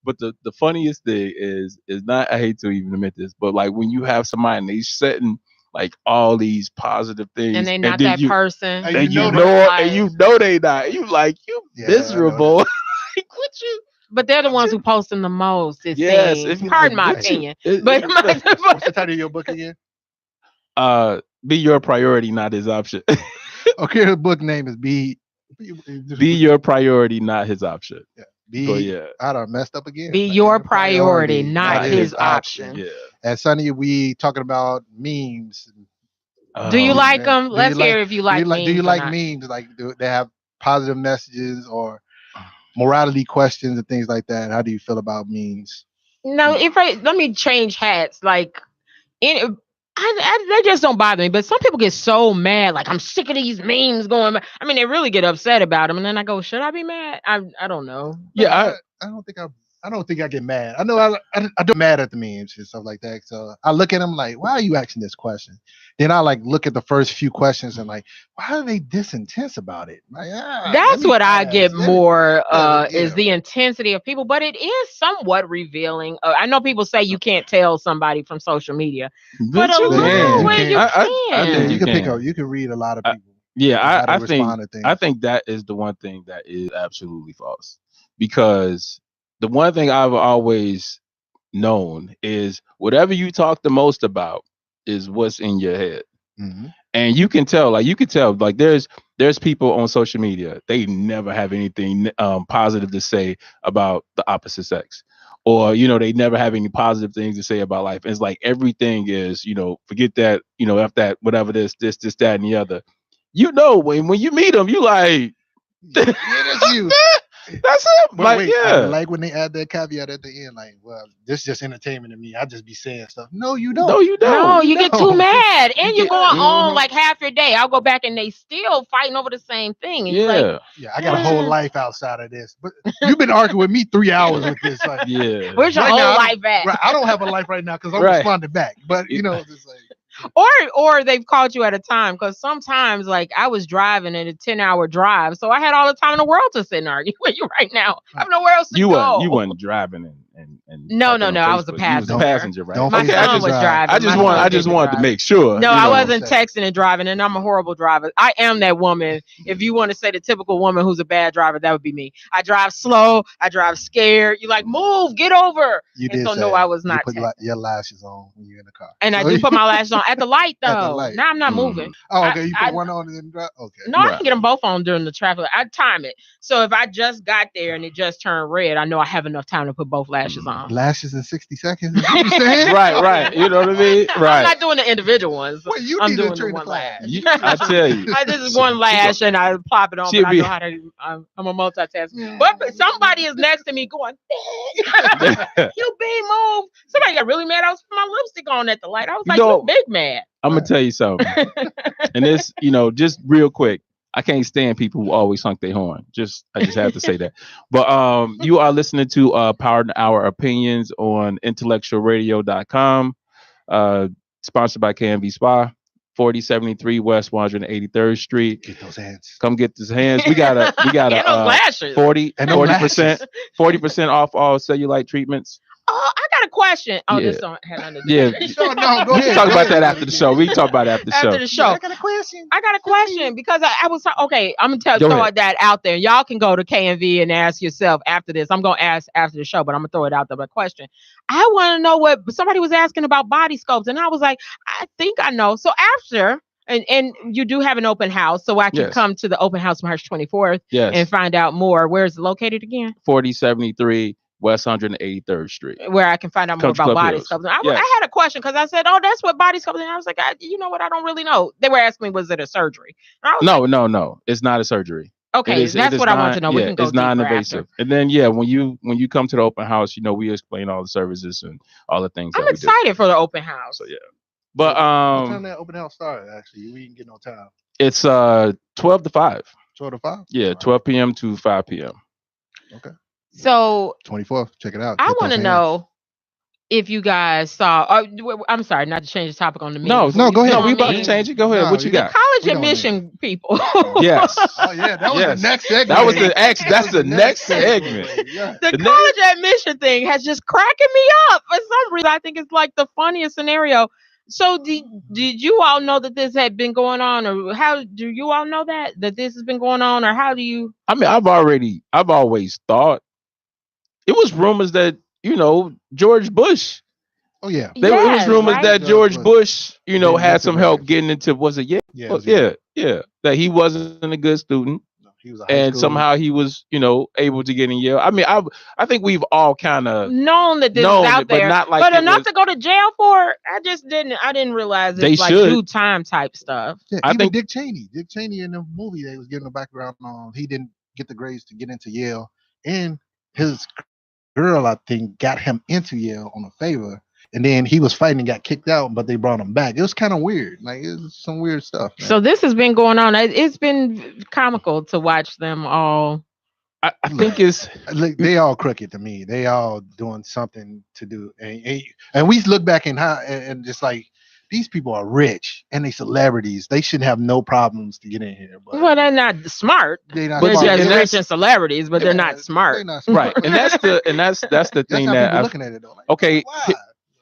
B: But the funniest thing is not, I hate to even admit this, but like when you have somebody and they setting like all these positive things,
D: and they not that person,
B: and you know they not. You like you miserable. Like what you.
D: But they're the ones who posting the most. Pardon my opinion.
C: But what's the title of your book again?
B: Be Your Priority, Not His Option.
C: Okay, the book name is Be
B: Your Priority, Not His Option.
C: Yeah. I done messed up again.
D: Be your priority, not his option.
B: Yeah.
C: And Sonny, we talking about memes.
D: Do you like them? Let's hear if you like memes.
C: Do you like memes? Like do they have positive messages or morality questions and things like that? How do you feel about memes?
D: No, let me change hats. Like, they just don't bother me. But some people get so mad. Like, I'm sick of these memes going. I mean, they really get upset about them. And then I go, should I be mad? I don't know.
C: Yeah, I don't think I get mad. I know I do mad at the memes and stuff like that. So I look at them like, why are you asking this question? Then I like look at the first few questions and like, why are they this intense about it? Like,
D: that's what I get more is the intensity of people, but it is somewhat revealing. I know people say you can't tell somebody from social media, but a little way you can.
C: I think you can pick up. You can read a lot of people.
B: I think that is the one thing that is absolutely false, because the one thing I've always known is whatever you talk the most about is what's in your head. Mm-hmm. And you can tell like there's people on social media, they never have anything positive to say about the opposite sex, or they never have any positive things to say about life. And it's like everything is forget that, F that, whatever this that and the other. When you meet them, you like
C: that's you.
B: That's it.
C: But like, I like when they add that caveat at the end, like, well, this is just entertainment to me. I just be saying stuff. No, you don't.
B: No, you don't.
D: No, you get too mad, and you're going on like half your day. I'll go back and they still fighting over the same thing. And
C: I got a whole life outside of this. But you've been arguing with me 3 hours with this. Like,
D: where's your whole life at?
C: Right, I don't have a life right now because I'm responding back. But just like.
D: Or they've called you at a time, because sometimes like I was driving in a 10-hour drive, so I had all the time in the world to sit and argue with you right now. I have nowhere else to go.
B: You wasn't driving and
D: No,
B: typing on
D: I was a
B: Facebook. You was
D: passenger.
B: a passenger, right?
C: Don't
D: My
C: forget
D: son
C: to
D: was
C: drive.
D: driving.
B: I just
D: My son
B: wanted
D: didn't
B: to
D: drive.
B: make sure.
D: No,
B: you
D: I
B: know.
D: wasn't texting and driving, and I'm a horrible driver. I am that woman. If you want to say the typical woman who's a bad driver, that would be me. I drive slow. I drive scared. You like, move, get over.
C: You
D: And
C: did
D: so
C: say
D: no, I was
C: you
D: not
C: put
D: texting.
C: your lashes on when you're in the car.
D: And I
C: So
D: do put my lashes on at the light though.
C: At the light.
D: Now I'm not moving.
C: Oh, okay. You put
D: I-
C: one on and then drive. Okay.
D: No, I
B: Right.
D: can get them both on during the traffic. I time it. So if I just got there and it just turned red, I know I have enough time to put both lashes on.
C: Lashes in 60 seconds. Is what you saying?
B: Right. You know what I mean?
D: I'm
B: Right.
D: not doing the individual ones.
C: Well, you
D: I'm
C: need to
D: doing the
C: train the
D: one
C: class.
D: lash.
B: I tell you.
D: I just is one lash and I plop it on,
B: She'll
D: but I
B: be-
D: know how to. I'm a multitasker. But somebody is next to me going, "You big move." Somebody got really mad. I was putting my lipstick on at the light. I was
B: You
D: like,
B: know-
D: "You big mad."
B: I'm gonna tell you something. And this, just real quick. I can't stand people who always honk their horn. I just have to say that. But you are listening to Power Hour Opinions on IntellectualRadio.com. Sponsored by KMV Spa, 4073 West 183rd Street.
C: Get those hands.
B: Come get those hands. We got
D: And those
B: a
D: lashes.
B: 40% off all cellulite treatments.
D: Oh, I got a question. Oh,
B: Yeah.
D: this don't have nothing to do
B: Yeah.
D: with it.
C: No, go
B: We
C: ahead.
B: can talk
C: go
B: about
C: ahead.
B: that after the show. We can talk about it after the
D: After
B: show.
D: the show.
C: I got a question.
D: I got a question because I was okay. I'm gonna
B: Go
D: throw
B: ahead.
D: that out there. Y'all can go to KNV and ask yourself after this. I'm gonna ask after the show, but I'm gonna throw it out there. But question: I want to know what somebody was asking about body sculpts, and I was like, I think I know. So after. And you do have an open house, so I can
B: Yes.
D: come to the open house March 24th
B: Yes.
D: and find out more. Where is it located again?
B: 4073 West 183rd Street.
D: Where I can find out more
B: Country
D: about
B: Club
D: body
B: Hills.
D: sculpting. I
B: Yes.
D: had a question because I said, "Oh, that's what body sculpting." And I was like, "You know what? I don't really know." They were asking me, "Was it a surgery?" And I was like,
B: No. It's not a surgery.
D: okay,
B: It is
D: that's what I want to know. We
B: Yeah,
D: can go
B: it's
D: deeper
B: non-invasive.
D: after.
B: And then when you come to the open house, we explain all the services and all the things
D: I'm
B: that we do.
D: excited for the open house.
B: So yeah. But
C: What time that open house started? Actually, we didn't get no time.
B: it's 12 to 5.
C: 12 to 5.
B: Yeah, 12 p.m. to 5 p.m.
C: Okay.
D: So
C: 24th. Check it out.
D: I
C: Get
D: want to
C: those hands.
D: know if you guys saw. I'm sorry, not to change the topic on the
B: No,
C: No, go ahead.
B: No, we
D: on
B: about
D: me.
B: to change it. Go ahead.
C: No,
B: What you
C: you-
B: got?
D: College
C: We don't
D: admission people.
B: Yes.
C: Oh yeah, that was
B: Yes.
C: the next segment.
B: That was that's the next segment.
C: Yeah.
D: The
B: The
D: college admission thing has just cracking me up for some reason. I think it's like the funniest scenario. So did you all know that this had been going on, or how do you all know that this has been going on, or how do you?
B: I mean, I've always thought it was rumors that George Bush.
C: Oh yeah.
B: It was
D: Yes,
B: rumors
D: right?
B: that George Bush,
C: Didn't
B: had
C: get
B: some
C: the
B: help
C: grades.
B: getting into
C: Yeah.
B: Well, yeah, that he wasn't a good student,
C: No, he was a high
B: and
C: school-
B: somehow he was, able to get in Yale. I mean, I think we've all kind of
D: Known that this
B: known
D: is out
B: it, but
D: there,
B: not like
D: but
B: it
D: enough
B: was-
D: to go to jail for. I didn't realize
B: They
D: it's like
B: should.
D: due time type stuff.
C: Yeah,
B: I
C: even
B: think-
C: Dick Cheney in the movie they was giving a background on. He didn't get the grades to get into Yale, and his girl, I think, got him into Yale on a favor. And then he was fighting and got kicked out, but they brought him back. It was kind of weird. Like it was some weird stuff. Man.
D: So this has been going on. It's been comical to watch them all.
B: I think it's
C: Look, they all crooked to me. They all doing something to do, and we look back and just like these people are rich and they celebrities. They should have no problems to get in here. But
D: Well, they're not smart.
C: they not
D: They're
B: But
C: smart.
B: yeah,
D: just
B: and
D: rich and celebrities, but they're not smart.
C: They're not smart.
B: right, and that's the
C: That's
B: thing
C: how
B: that
C: people
B: I've,
C: looking at it though. Like,
B: okay.
C: why?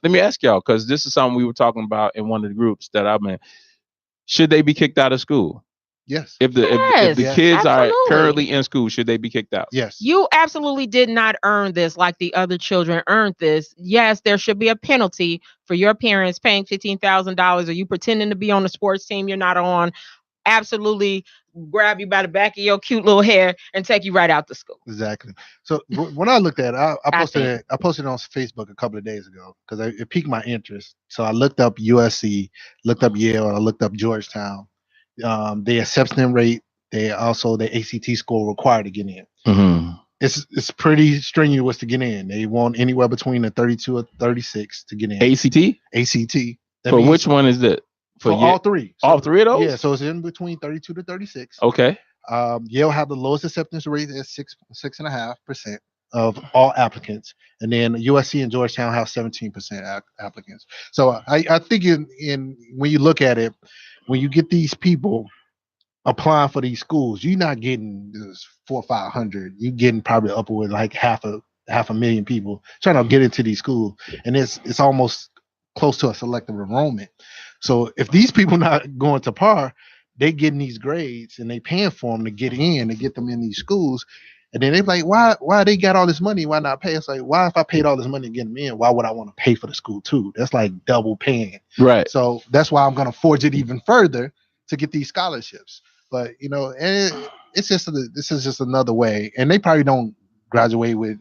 B: Let me ask y'all, because this is something we were talking about in one of the groups that I'm in. Should they be kicked out of school?
C: Yes.
B: If the
C: Yes,
B: kids are
D: absolutely.
B: currently in school, should they be kicked out?
C: Yes.
D: You absolutely did not earn this like the other children earned this. Yes, there should be a penalty for your parents paying $15,000 or you pretending to be on a sports team you're not on. Absolutely grab you by the back of your cute little hair and take you right out to school.
C: Exactly. So when I looked at it, I posted
D: think-
C: it. I posted it on Facebook a couple of days ago because it piqued my interest. So I looked up USC, looked up Yale, and I looked up Georgetown. The acceptance rate, the ACT score required to get in.
B: Mm-hmm.
C: It's pretty strenuous to get in. They want anywhere between a 32 or 36 to get in.
B: ACT?
C: ACT. That
B: For
C: means
B: which one is that?
C: For
B: Yale?
C: all three.
B: All three of those?
C: Yeah, so it's in between 32 to 36.
B: Okay.
C: Yale have the lowest acceptance rate at 6.5%. of all applicants, and then USC and Georgetown have 17% applicants. So I think in when you look at it, when you get these people applying for these schools, you're not getting this 400 or 500. You're getting probably upward like half a million people trying to get into these schools, and it's almost close to a selective enrollment. So if these people not going to par, they getting these grades and they paying for them to get in and get them in these schools. And then they're like, why they got all this money? Why not pay? It's like, why if I paid all this money to get them in, why would I want to pay for the school too? That's like double paying.
B: Right.
C: So that's why I'm going to forge it even further to get these scholarships. But this is just another way. And they probably don't graduate with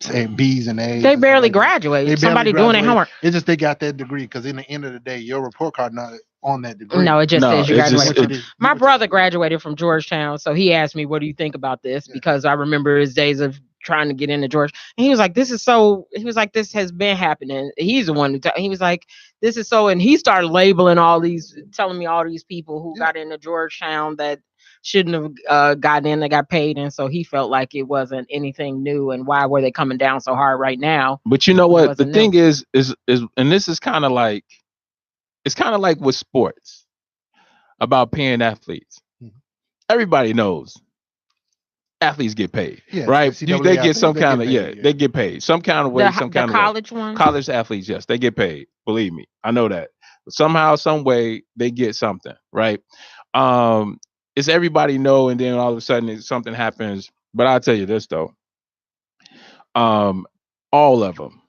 C: saying B's and A's.
D: They barely graduate. Somebody doing their homework.
C: It's just they got that degree, because in the end of the day, your report card not on that degree.
D: No, it just says you graduated. My brother
C: graduated
D: graduated from Georgetown, so he asked me, "What do you think about this?" Because I remember his days of trying to get into Georgia, and he was like, "This is so." He was like, "This has been happening." He's the one who. He was like, "This is so," and he started labeling telling me all these people who got into Georgetown that shouldn't have gotten in, they got paid, and so he felt like it wasn't anything new, and why were they coming down so hard right now?
B: But you know what the thing is, and this is kind of like, it's kind of like with sports about paying athletes. Everybody knows athletes get paid, right? They get some kind of they get paid some kind of way, some kind of
D: college one.
B: College athletes, yes, they get paid. Believe me, I know that. Somehow, some way, they get something, right? It's everybody know, and then all of a sudden something happens. But I'll tell you this though, all of them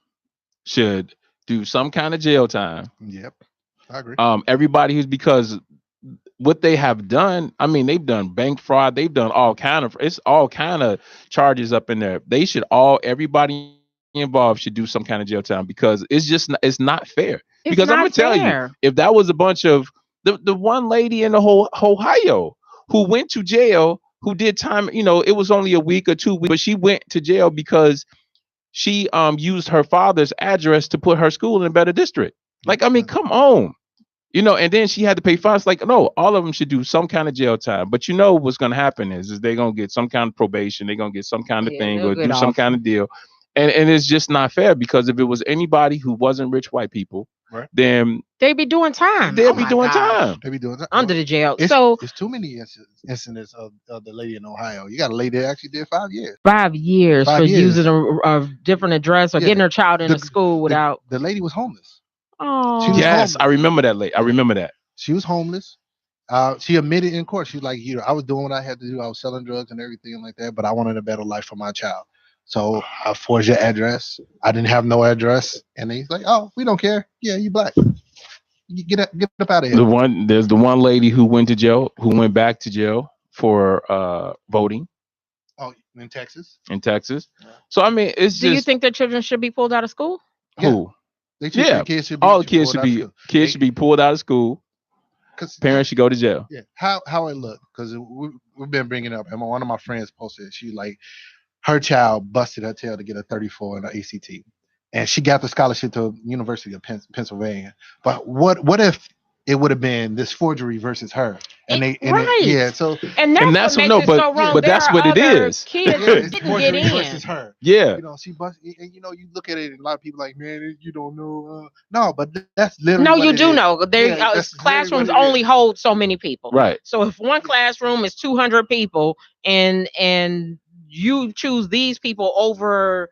B: should do some kind of jail time.
C: Yep, I agree.
B: Everybody who's, because what they have done, I mean, they've done bank fraud, they've done all kind of charges up in there. They should everybody involved should do some kind of jail time, because it's not fair. Because I'm gonna tell you, if that was a bunch of the one lady in the whole Ohio who went to jail, who did time, it was only a week or 2 weeks, but she went to jail because she used her father's address to put her school in a better district. Like, I mean, come on. And then she had to pay fines. Like, no, all of them should do some kind of jail time. But what's going to happen is they're going to get some kind of probation. They're going to get some kind of thing, or do some kind of deal. And it's just not fair, because if it was anybody who wasn't rich white people, then
D: they'd be doing time.
B: They'd be doing time
D: under the jail.
C: It's too many incidents of the lady in Ohio. You got a lady that actually did 5 years.
D: 5 years for using a different address or getting her child into school without.
C: The lady was homeless.
D: Oh,
C: homeless.
B: I remember that lady. I remember that.
C: She was homeless. She admitted in court. She's like, I was doing what I had to do. I was selling drugs and everything like that, but I wanted a better life for my child. So I forged your address. I didn't have no address, and he's like, "Oh, we don't care. Yeah, you black. You get up out of here."
B: There's the one lady who went back to jail for voting.
C: Oh, in Texas.
B: In Texas. So I mean, it's
D: Do you think that children should be pulled out of school?
B: Who?
C: Kids should be
B: all kids should be pulled out of school. Parents should go to jail.
C: Yeah. How it look? Because we've been bringing it up, and one of my friends posted. She like, her child busted her tail to get a 34 in her ACT, and she got the scholarship to University of Pennsylvania. But what if it would have been this forgery versus her? And so
D: that's what makes it so wrong.
B: But that's what it is.
D: Kids didn't get in.
C: Versus her.
B: Yeah.
C: She busted. And you look at it, and a lot of people like, man, you don't know. No, but that's literally.
D: No, you do know. Classrooms only hold so many people.
B: Right.
D: So if one classroom is 200 people, and you choose these people over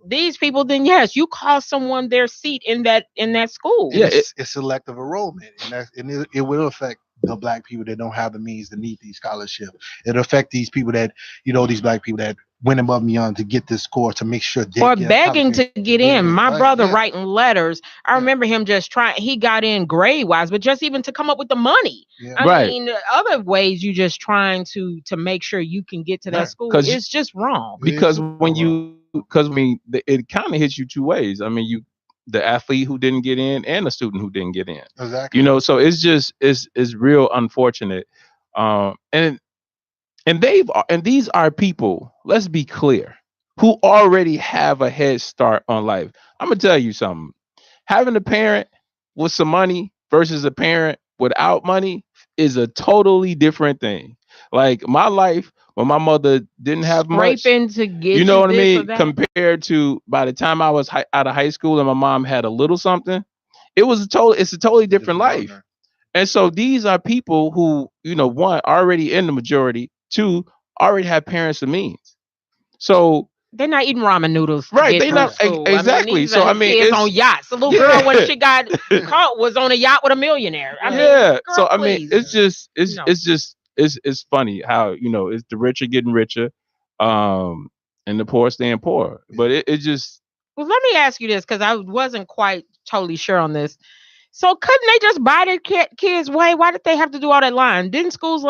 D: these people, then yes, you cost someone their seat in that school.
C: Yeah, it's selective enrollment, and it will affect the black people that don't have the means to need these scholarships. It'll affect these people that these black people that went above and beyond to get this score, to make sure
D: or begging to get in. My brother writing letters. I remember him just trying. He got in grade wise, but just even to come up with the money.
C: Yeah.
D: I mean, other ways you just trying to make sure you can get to that school. It's just wrong.
B: Because it kind of hits you two ways. I mean, the athlete who didn't get in and the student who didn't get in.
C: Exactly.
B: So it's just it's real unfortunate. And these are people, let's be clear, who already have a head start on life. I'm gonna tell you something. Having a parent with some money versus a parent without money is a totally different thing. Like, my life when my mother didn't have much.
D: Scraping to get
B: You know what I
D: this or
B: mean?
D: that.
B: Compared to by the time I was out of high school and my mom had a little something, it's a totally different life. And so these are people who, one, already in the majority, two, already have parents of means. So
D: they're not eating ramen noodles to
B: right,
D: get
B: they
D: through
B: not
D: school.
B: exactly.
D: So I mean, kids on yachts. The little girl when she got caught was on a yacht with a millionaire. I mean, girl,
B: so I mean,
D: please.
B: it's funny how it's the rich are getting richer, and the poor staying poor. But it just.
D: Well, let me ask you this because I wasn't quite totally sure on this. So couldn't they just buy their kids' way? Why did they have to do all that line? Didn't schools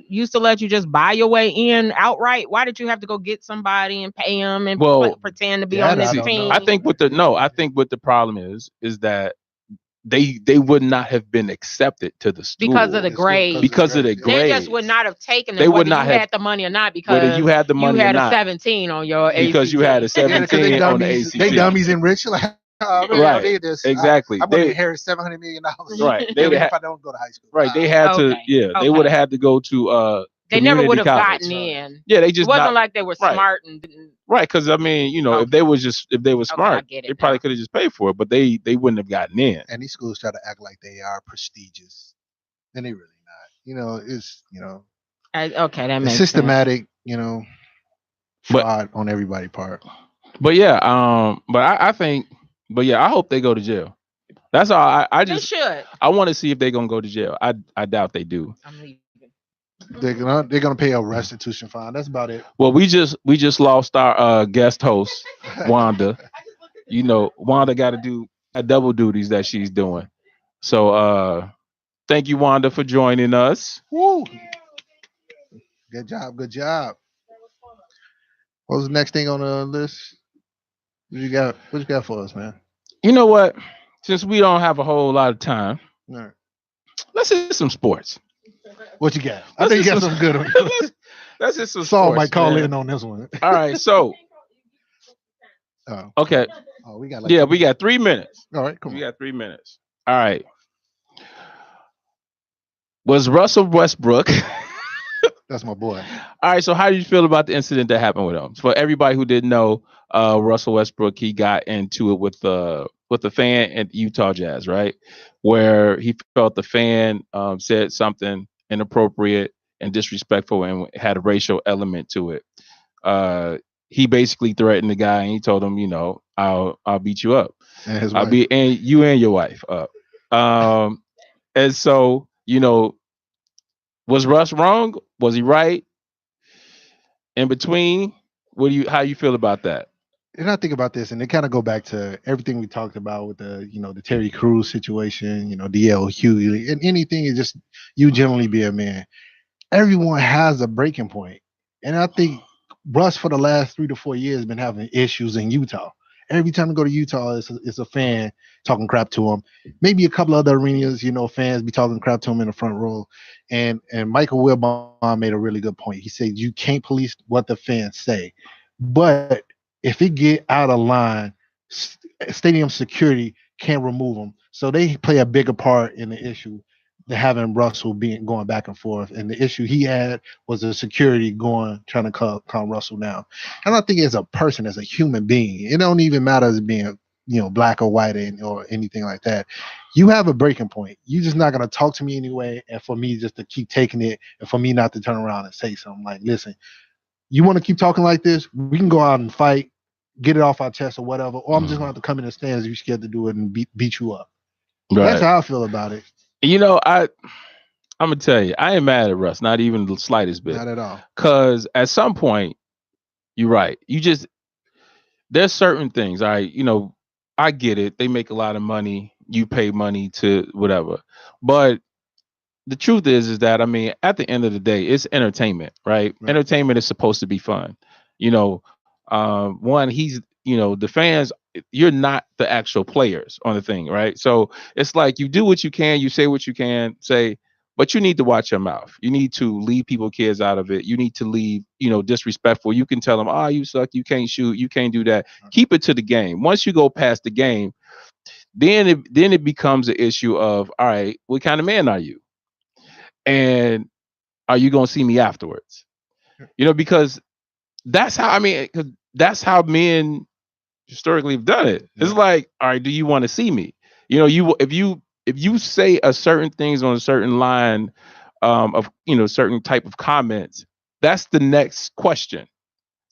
D: used to let you just buy your way in outright? Why did you have to go get somebody and pay them and pretend to be on this team?
B: I think what the problem is that they would not have been accepted to the school
D: because of the grades.
B: Because of the grades,
D: they just would not have taken them.
B: They would not
D: you
B: have
D: had the money or not because
B: whether you had the money
D: you had
B: or
D: a
B: not.
D: 17 on your ACT.
B: Because you had a 17 on the ACT.
C: They dummies and rich. Like,
B: right.
C: They just,
B: exactly.
C: I'm going to inherit $700 million.
B: Right.
C: Even if I don't go to high school.
B: Right. They had to. Yeah. They would have had to go to.
D: They never would have
B: college.
D: gotten in.
B: Yeah. They just.
D: It wasn't like they were smart and didn't.
B: Right. Because I mean, if they were smart, they probably could have just paid for it, but they wouldn't have gotten in.
C: And these schools try to act like they are prestigious, and they really not. It's
D: okay, that makes
C: systematic.
D: Sense.
C: Fraud on everybody's part.
B: But yeah, but I think, but yeah, I hope they go to jail. That's all. I just
D: they should.
B: I want to see if they're gonna go to jail. I doubt they do.
D: I'm leaving.
C: They're gonna pay a restitution fine. That's about it.
B: Well, we just lost our guest host, Wanda. Wanda got to do double duties that she's doing. So thank you, Wanda, for joining us.
C: Woo! Good job. What was the next thing on the list? What you got for us, man?
B: You know what? Since we don't have a whole lot of time,
C: right.
B: Let's hit some sports.
C: What you got? I think you got some good on you.
B: Let's hit some
C: Saul
B: sports,
C: might call
B: man.
C: in on this one.
B: All right, so. Okay.
C: Oh, we got
B: we got 3 minutes.
C: All right, cool.
B: We got 3 minutes. All right. Was Russell Westbrook?
C: That's my boy.
B: All right. So, how do you feel about the incident that happened with him? For everybody who didn't know, Russell Westbrook, he got into it with the fan at Utah Jazz, right? Where he felt the fan said something inappropriate and disrespectful and had a racial element to it. He basically threatened the guy and he told him, I'll beat you up.
C: And
B: and you and your wife up. And so, was Russ wrong? Was he right? In between, how you feel about that?
C: And I think about this, and they kind of go back to everything we talked about with the Terry Crews situation, DL Hughley, and anything is just you generally be a man. Everyone has a breaking point, and I think Russ for the last 3 to 4 years been having issues in Utah. Every time I go to Utah, it's a fan talking crap to him. Maybe a couple other arenas, fans be talking crap to him in the front row. And Michael Wilbon made a really good point. He said you can't police what the fans say, but if it get out of line, stadium security can't remove them. So they play a bigger part in the issue than having Russell going back and forth. And the issue he had was the security trying to calm Russell down. And I think as a person, as a human being, it don't even matter as being, black or white or anything like that. You have a breaking point. You're just not going to talk to me anyway. And for me just to keep taking it and for me not to turn around and say something like, listen, you want to keep talking like this? We can go out and fight, get it off our chest or whatever. Or I'm just going to have to come in the stands if you're scared to do it and beat you up. Right. That's how I feel about it.
B: I'm gonna tell you, I ain't mad at Russ, not even the slightest bit.
C: Not at all.
B: Because at some point, you're right. There's certain things. All right, I get it. They make a lot of money. You pay money to whatever. But the truth is that at the end of the day, it's entertainment, right? Entertainment is supposed to be fun. He's the fans. You're not the actual players on the thing, right? So it's like you do what you can, you say what you can say, but you need to watch your mouth. You need to leave kids out of it. You need to leave, disrespectful. You can tell them, you suck, you can't shoot, you can't do that. Keep it to the game. Once you go past the game, then it becomes an issue of, all right, what kind of man are you? And are you gonna see me afterwards? Because that's how, I mean, 'cause that's how men historically have done it. It's like, all right, do you want to see me? If you say a certain things on a certain line of certain type of comments, that's the next question.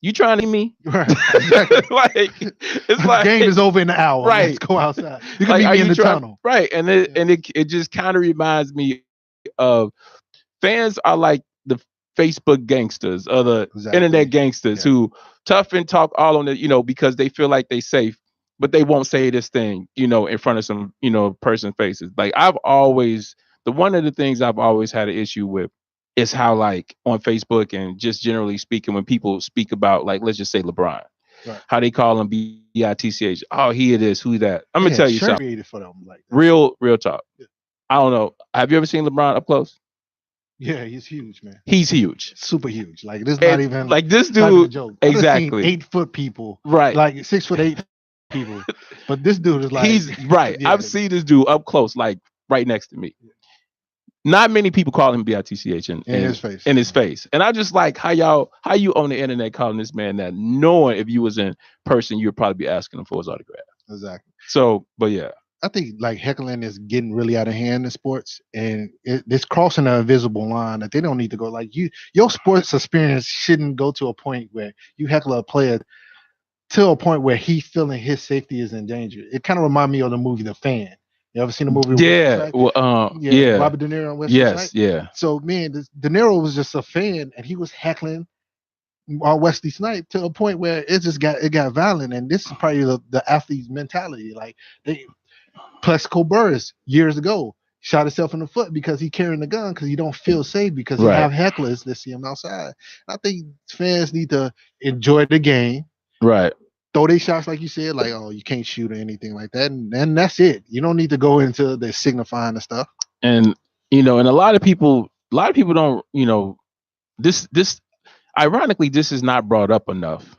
B: You trying to see me?
C: Right. Exactly.
B: Like it's
C: The
B: like
C: game is over in the hour.
B: right.
C: Let's go outside. You can
B: Like,
C: meet
B: are
C: me in
B: you
C: the
B: trying
C: tunnel.
B: right? And it just kind of reminds me of fans are like the Facebook gangsters or the internet
C: Exactly.
B: gangsters
C: Yeah.
B: who tough and talk all on the because they feel like they safe, but they won't say this thing in front of some person faces. Like one of the things I've always had an issue with is how, like, on Facebook and just generally speaking, when people speak about, like, let's just say LeBron,
C: Right.
B: how they call him BITCH. Oh, he it is, who that? I'm gonna
C: Yeah,
B: tell you
C: shirt
B: something.
C: created for them like that.
B: Real talk.
C: Yeah.
B: I don't know. Have you ever seen LeBron up close?
C: Yeah, he's huge, man.
B: He's huge.
C: Super huge. Like this,
B: And like this
C: not even a
B: dude,
C: joke. I've seen
B: exactly.
C: 8-foot people,
B: Right.
C: like 6'8" people, but this dude is like
B: He's right.
C: Yeah.
B: I've seen this dude up close, like right next to me. Not many people call him BITCH in
C: his face.
B: In his face. And I just like how you on the internet calling this man that, knowing if you was in person, you'd probably be asking him for his autograph.
C: Exactly.
B: So, but yeah.
C: I think like heckling is getting really out of hand in sports, and it's crossing an invisible line that they don't need to go. Like your sports experience shouldn't go to a point where you heckle a player to a point where he feeling his safety is in danger. It kind of reminds me of the movie The Fan. You ever seen the movie?
B: Yeah. Yeah.
C: Robert De Niro and Wesley
B: Yes.
C: Snipes?
B: Yeah.
C: So man, De Niro was just a fan, and he was heckling Wesley Snipes to a point where it got violent. And this is probably the athlete's mentality. Like Plexico Burris years ago shot himself in the foot because he carrying the gun because he don't feel safe because he have hecklers that see him outside. I think fans need to enjoy the game.
B: Right.
C: Throw their shots like you said, like, oh, you can't shoot or anything like that. And that's it. You don't need to go into the signifying the stuff.
B: And and a lot of people don't, this ironically, this is not brought up enough.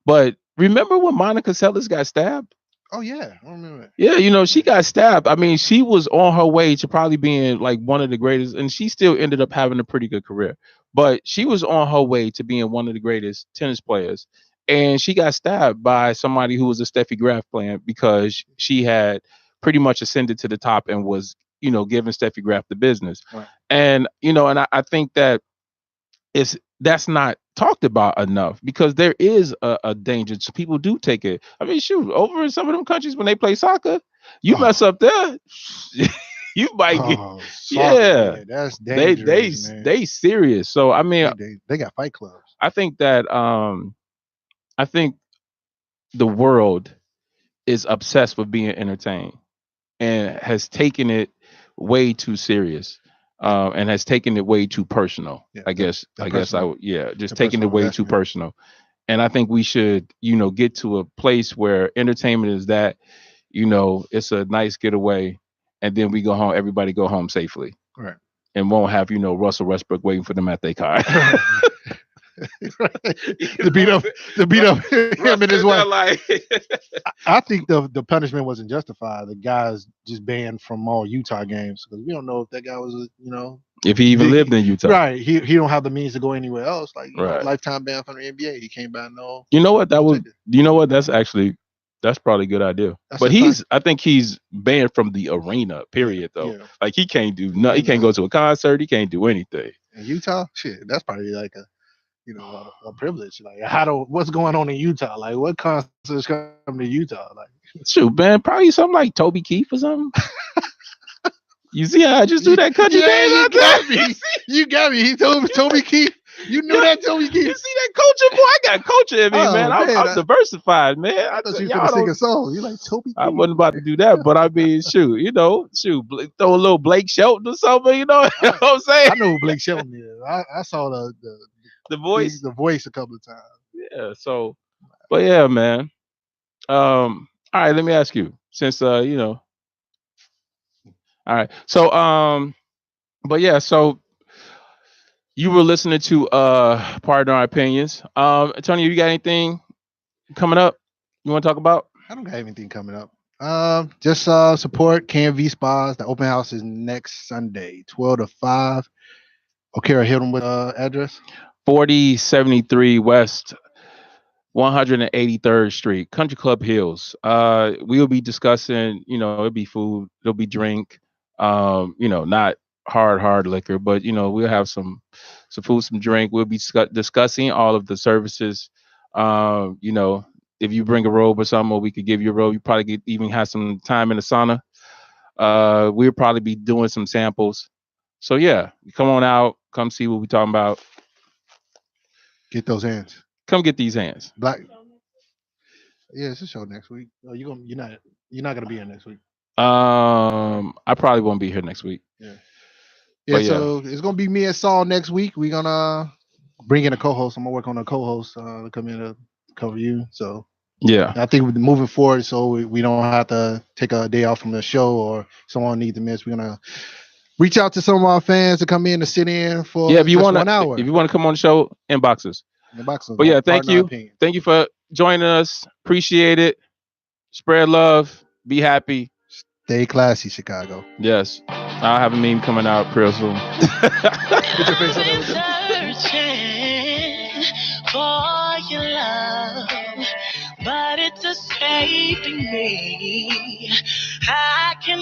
B: But remember when Monica Seles got stabbed?
C: Oh yeah, I remember that.
B: Yeah, she got stabbed. I mean, she was on her way to probably being like one of the greatest, and she still ended up having a pretty good career. But she was on her way to being one of the greatest tennis players, and she got stabbed by somebody who was a Steffi Graf fan because she had pretty much ascended to the top and was, giving Steffi Graf the business.
C: Right.
B: And I think that that's not talked about enough because there is a danger. So people do take it. I mean, shoot, over in some of them countries when they play soccer, you mess up there, you might get.
C: Soccer, that's dangerous.
B: They serious. So I mean,
C: they got fight clubs.
B: I think that I think the world is obsessed with being entertained and has taken it way too serious. And has taken it way too personal. Yeah, I guess I would, just taking it way too personal. And I think we should, get to a place where entertainment is that, it's a nice getaway, and then we go home. Everybody go home safely,
C: right? And
B: won't have Russell Westbrook waiting for them at their car.
C: to beat up him and his wife. I think the punishment wasn't justified. The guy's just banned from all Utah games because we don't know if that guy was,
B: if he even lived in Utah.
C: Right. He don't have the means to go anywhere else. Like lifetime ban from the NBA. He can't buy no.
B: You know what? That's probably a good idea. But I think he's banned from the arena, period, though. Yeah. Like he can't do nothing. He can't go to a concert. He can't do anything.
C: In Utah? Shit, that's probably like a privilege. Like what's going on in Utah? Like what concerts come to Utah? Like
B: shoot, man, probably something like Toby Keith or something. You see how I just do that country dance?
C: You got me. You got me. He told me Toby Keith. You knew that Toby Keith.
B: You see that culture, boy? I got culture in me, man. I'm diversified, man.
C: I thought you were gonna sing a song. You like Toby Keith?
B: I wasn't about to do that, but I mean, shoot, throw a little Blake Shelton or something, you know what I'm saying?
C: I know who Blake Shelton is. I saw
B: the voice,
C: a couple of times.
B: Yeah. So, but yeah, man. All right. Let me ask you, since all right. So, but yeah. So you were listening to Pardon Our Opinions. Tony, you got anything coming up you want to talk about?
C: I don't got anything coming up. Just support KMV Spas. The open house is next Sunday, 12 to 5. Okay, hit them with address.
B: 4073 West 183rd Street, Country Club Hills. We will be discussing, it'll be food, it'll be drink, not hard liquor, but we'll have some food, some drink. We'll be discussing all of the services. If you bring a robe or something, or we could give you a robe, you probably even have some time in the sauna. We'll probably be doing some samples. So yeah, come on out, come see what we're talking about.
C: Get those hands.
B: Come get these hands.
C: Black. Yeah, it's a show next week. Oh, you're not gonna be here next week.
B: I probably won't be here next week.
C: Yeah. So it's gonna be me and Saul next week. We're gonna bring in a co-host. I'm gonna work on a co-host to come in to cover you. So
B: yeah,
C: I think we're moving forward, so we don't have to take a day off from the show or someone needs to miss. We're gonna reach out to some of our fans to come in to sit in for
B: if you want
C: 1 hour.
B: If you want to come on the show, inbox us. But yeah, thank you. Thank you for joining us. Appreciate it. Spread love. Be happy.
C: Stay classy, Chicago.
B: Yes. I'll have a meme coming out real soon.
A: Put your face on searching for your love, but it's escaping me. I can